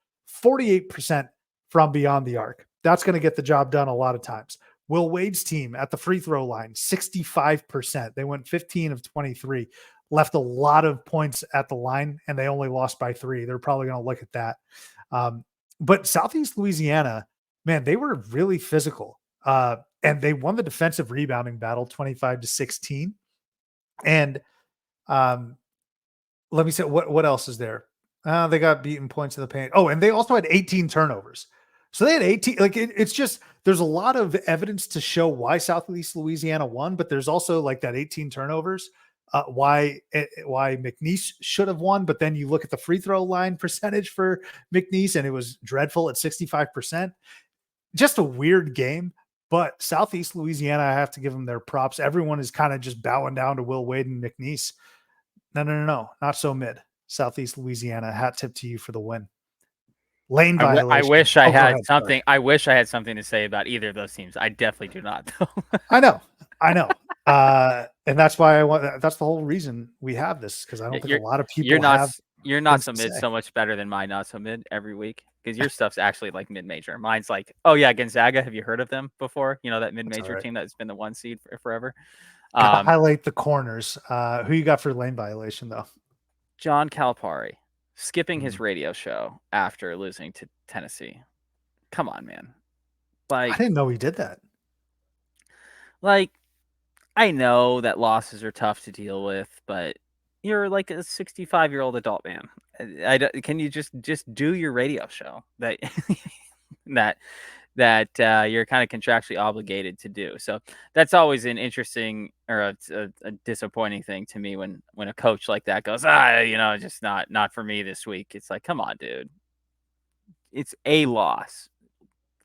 48% from beyond the arc. That's going to get the job done a lot of times. Will Wade's team at the free throw line, 65%. They went 15 of 23, left a lot of points at the line, and they only lost by 3. They're probably going to look at that. But Southeast Louisiana, man, they were really physical. And they won the defensive rebounding battle 25-16. And let me say, what else is there? They got beaten points in the paint. Oh, and they also had 18 turnovers. So they had 18. Like it's just, there's a lot of evidence to show why Southeast Louisiana won, but there's also like that 18 turnovers. Why McNeese should have won, but then you look at the free throw line percentage for McNeese, and it was dreadful at 65%. Just a weird game, but Southeast Louisiana, I have to give them their props. Everyone is kind of just bowing down to Will Wade and McNeese. No, not so mid. Southeast Louisiana, hat tip to you for the win. Lane violation. I wish I had something. Sorry. I wish I had something to say about either of those teams. I definitely do not, though. I know. And that's why I want. That's the whole reason we have this, because I don't think a lot of people. You're not so mid so much better than my not so mid every week, because your stuff's actually like mid major. Mine's like, oh yeah, Gonzaga. Have you heard of them before? You know that mid major team that's been the 1 seed forever. Highlight the corners. Who you got for lane violation though? John Calipari skipping his radio show after losing to Tennessee. Come on, man. Like, I didn't know he did that. Like, I know that losses are tough to deal with, but you're like a 65-year-old adult man. Can you just do your radio show that you're kind of contractually obligated to do? So that's always an interesting or a disappointing thing to me when a coach like that goes, just not for me this week. It's like, come on, dude. It's a loss.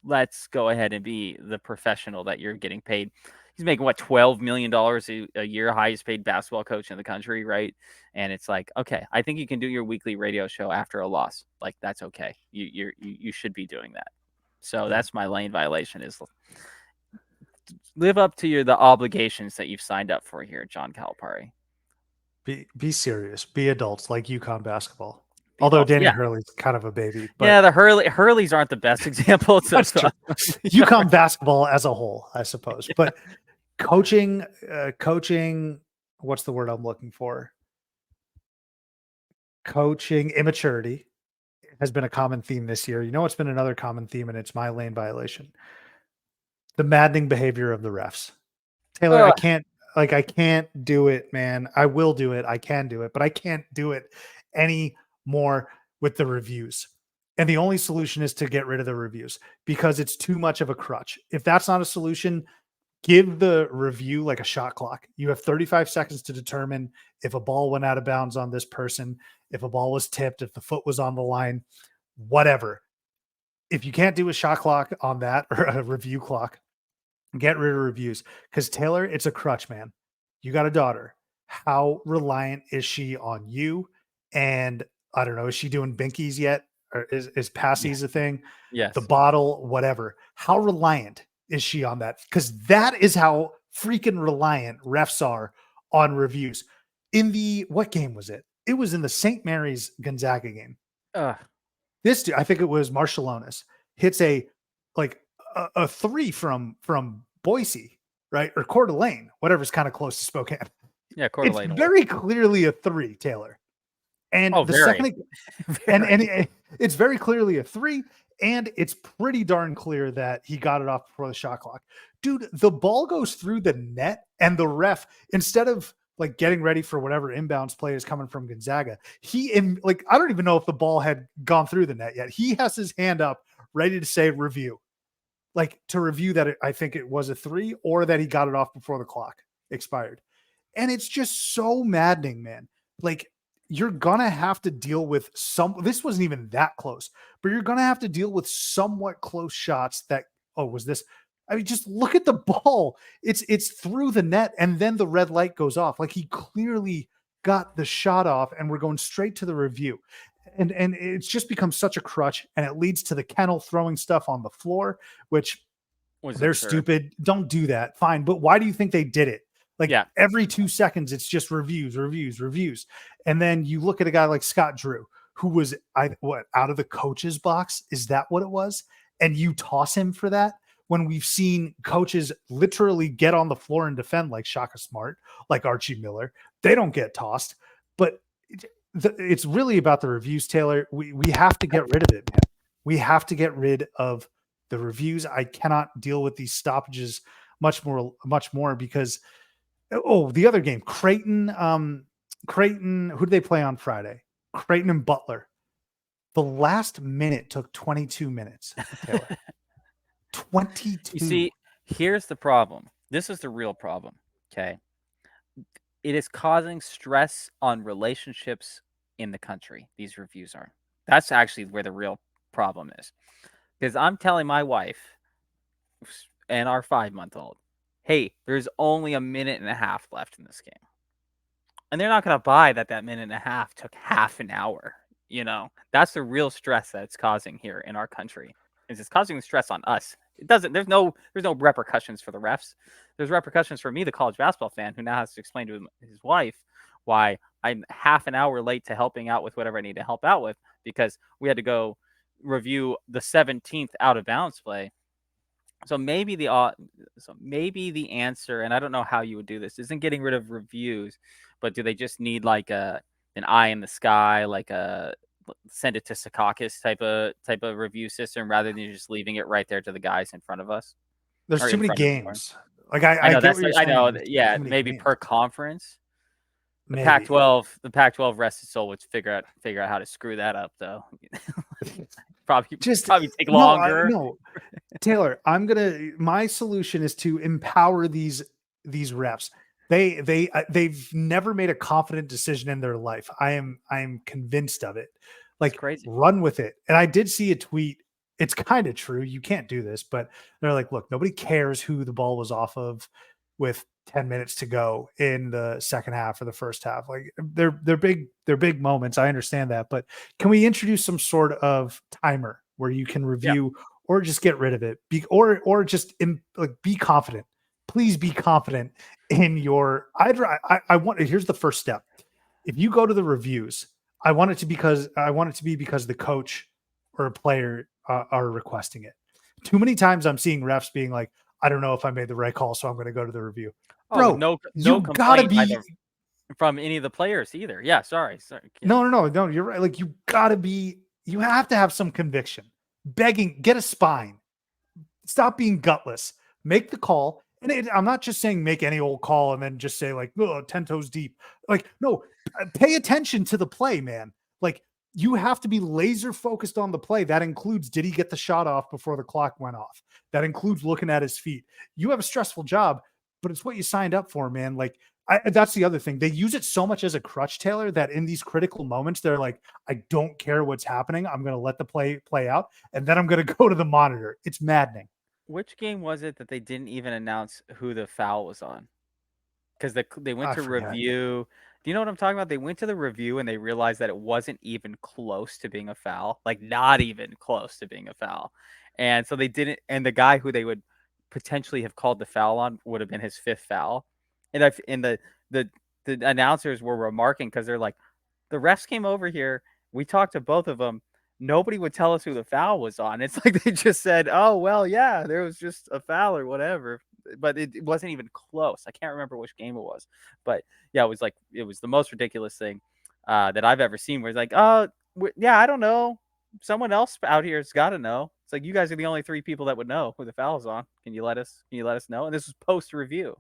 Let's go ahead and be the professional that you're getting paid. He's making $12 million a year, highest paid basketball coach in the country, right? And it's like, okay, I think you can do your weekly radio show after a loss. Like, that's okay. You should be doing that. So that's my lane violation, is live up to the obligations that you've signed up for here, John Calipari. Be serious. Be adults, like UConn basketball. Although Danny Hurley's kind of a baby. But yeah, the Hurleys aren't the best example. That's true. UConn basketball as a whole, I suppose. But coaching, what's the word I'm looking for? Coaching immaturity has been a common theme this year. You know what's been another common theme, and it's my lane violation. The maddening behavior of the refs. Taylor, I can't do it, man. I will do it. I can do it, but I can't do it any more with the reviews. And the only solution is to get rid of the reviews, because it's too much of a crutch. If that's not a solution, give the review like a shot clock. You have 35 seconds to determine if a ball went out of bounds on this person, if a ball was tipped, if the foot was on the line, whatever. If you can't do a shot clock on that, or a review clock, Get rid of reviews because Taylor, it's a crutch, man. You got a daughter. How reliant is she on you? And I don't know, is she doing binkies yet? Or is Yeah. passies a thing? The Yes. bottle, whatever. How reliant is she on that? Because that is how freaking reliant refs are on reviews. In the what game was it? It was in the St. Mary's Gonzaga game. Ugh. This dude, I think it was Marshallonis, hits a like a three from Boise, right? Or Coeur d'Alene, whatever's kind of close to Spokane. Yeah, Coeur It's d'Alene will work. very clearly a three, Taylor. And Oh, the very. second it's very clearly a three, and it's pretty darn clear that he got it off before the shot clock. Dude, the ball goes through the net, and the ref, instead of like getting ready for whatever inbounds play is coming from Gonzaga, I don't even know if the ball had gone through the net yet. He has his hand up ready to say review, like to review that I think it was a three or that he got it off before the clock expired. And it's just so maddening, man. Like, you're gonna have to deal with this wasn't even that close, but you're gonna have to deal with somewhat close shots that, oh, was this? I mean, just look at the ball. It's through the net, and then the red light goes off. Like, he clearly got the shot off, and we're going straight to the review. And it's just become such a crutch, and it leads to the kennel throwing stuff on the floor, which they're absurd. stupid. Don't do that. Fine. But why do you think they did it? Like, Yeah. every 2 seconds, it's just reviews. And then you look at a guy like Scott Drew, who was out of the coach's box. Is that what it was? And you toss him for that when we've seen coaches literally get on the floor and defend, like Shaka Smart, like Archie Miller. They don't get tossed. But it's really about the reviews, Taylor. We have to get rid of it, man. We have to get rid of the reviews. I cannot deal with these stoppages much more because the other game, Creighton, who did they play on Friday? Creighton and Butler. The last minute took 22 minutes, Taylor. 22. You see, here's the problem. This is the real problem. Okay. It is causing stress on relationships in the country. These reviews are. That's actually where the real problem is. Because I'm telling my wife and our 5-month-old, hey, there's only a minute and a half left in this game. And they're not going to buy that minute and a half took half an hour. That's the real stress that it's causing here in our country. It's causing the stress on us. There's no repercussions for the refs. There's repercussions for me, the college basketball fan, who now has to explain to his wife why I'm half an hour late to helping out with whatever I need to help out with because we had to go review the 17th out of bounds play. So maybe the answer, and I don't know how you would do this, isn't getting rid of reviews, but do they just need like an eye in the sky, like a send it to Secaucus type of review system rather than just leaving it right there to the guys in front of us? There's too many games. Like I know get what you're saying. I know. There's Yeah, maybe per conference. The Maybe. Pac-12 rest its soul would figure out how to screw that up though. probably take longer. No, Taylor, my solution is to empower these refs. They've never made a confident decision in their life. I am convinced of it. Like, crazy. Run with it. And I did see a tweet. It's kind of true. You can't do this, but they're like, look, nobody cares who the ball was off of with 10 minutes to go in the second half or the first half. Like, they're big moments. I understand that, but can we introduce some sort of timer where you can review or just get rid of it? Or just be confident. Please be confident in your. I want. Here's the first step. If you go to the reviews, I want it to be because the coach or a player are requesting it. Too many times I'm seeing refs being like, I don't know if I made the right call, so I'm going to go to the review. Bro, no gotta be from any of the players either. Yeah, sorry. No, you're right. Like, you have to have some conviction. Begging, get a spine. Stop being gutless. Make the call. And I'm not just saying make any old call and then just say like, 10 toes deep. Like, no, pay attention to the play, man. Like, you have to be laser focused on the play. That includes, did he get the shot off before the clock went off? That includes looking at his feet. You have a stressful job, but it's what you signed up for, man. Like, that's the other thing. They use it so much as a crutch, Taylor, that in these critical moments, they're like, I don't care what's happening. I'm going to let the play out, and then I'm going to go to the monitor. It's maddening. Which game was it that they didn't even announce who the foul was on? Because they went I to forget. review. Do you know what I'm talking about? They went to the review and they realized that it wasn't even close to being a foul, like not even close to being a foul. And so they didn't. And the guy who they would potentially have called the foul on would have been his fifth foul. And the the announcers were remarking because they're like, the refs came over here. We talked to both of them. Nobody would tell us who the foul was on. It's like they just said, "Oh well, yeah, there was just a foul or whatever." But it wasn't even close. I can't remember which game it was, but yeah, it was the most ridiculous thing that I've ever seen. Where it's like, "Oh, yeah, I don't know. Someone else out here has got to know." It's like you guys are the only three people that would know who the foul is on. Can you let us? Can you let us know? And this was post review.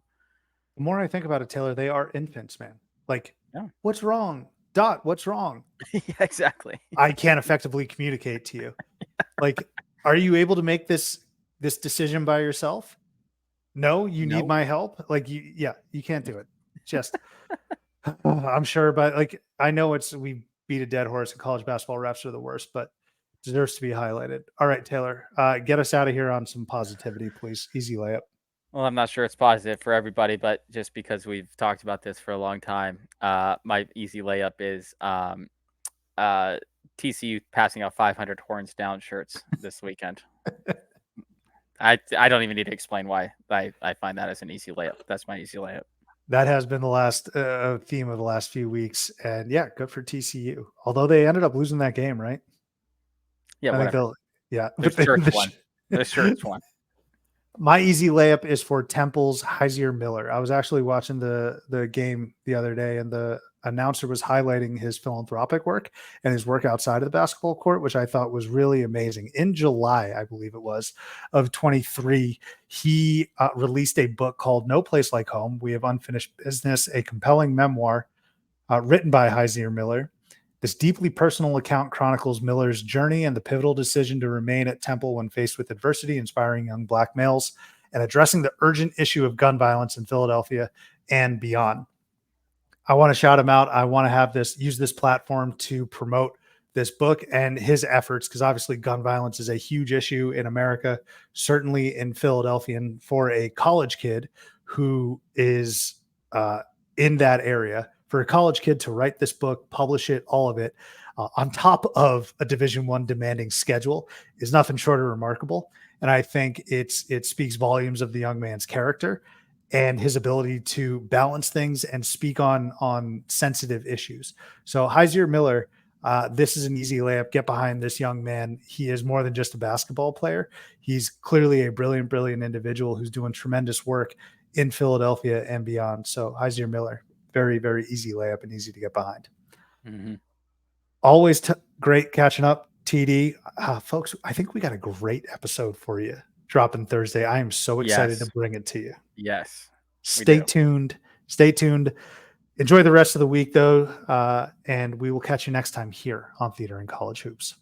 The more I think about it, Taylor, they are infants, man. Like, Yeah, what's wrong? Dot, what's wrong? yeah, exactly. I can't effectively communicate to you. Like, are you able to make this decision by yourself? No, you need No. my help. Like, you can't do it. Just, I'm sure, but like, I know we beat a dead horse, and college basketball refs are the worst, but deserves to be highlighted. All right, Taylor, get us out of here on some positivity, please. Easy layup. Well, I'm not sure it's positive for everybody, but just because we've talked about this for a long time, my easy layup is uh, TCU passing out 500 horns down shirts this weekend. I don't even need to explain why I find that as an easy layup. That's my easy layup. That has been the last theme of the last few weeks, and yeah, good for TCU. Although they ended up losing that game, right? Yeah, I think whatever. they'll, yeah. Their But shirts won. Their shirts won. my easy layup is for Temple's Heisier Miller. I was actually watching the game the other day, and the announcer was highlighting his philanthropic work and his work outside of the basketball court, which I thought was really amazing. In July, I believe it was, of 23, he released a book called No Place Like Home. We have Unfinished Business, a compelling memoir written by Heisier Miller. This deeply personal account chronicles Miller's journey and the pivotal decision to remain at Temple when faced with adversity, inspiring young Black males and addressing the urgent issue of gun violence in Philadelphia and beyond. I want to shout him out. I want to use this platform to promote this book and his efforts, because obviously gun violence is a huge issue in America, certainly in Philadelphia. And for a college kid who is in that area, for a college kid to write this book, publish it, all of it, on top of a Division I demanding schedule is nothing short of remarkable. And I think it speaks volumes of the young man's character and his ability to balance things and speak on sensitive issues. So Heisier Miller, this is an easy layup. Get behind this young man. He is more than just a basketball player. He's clearly a brilliant, brilliant individual who's doing tremendous work in Philadelphia and beyond. So Heisier Miller, very, very easy layup and easy to get behind. Mm-hmm. Always great catching up, TD. Folks, I think we got a great episode for you dropping Thursday. I am so excited to bring it to you. Yes. Stay tuned. Stay tuned. Enjoy the rest of the week, though, and we will catch you next time here on Theater and College Hoops.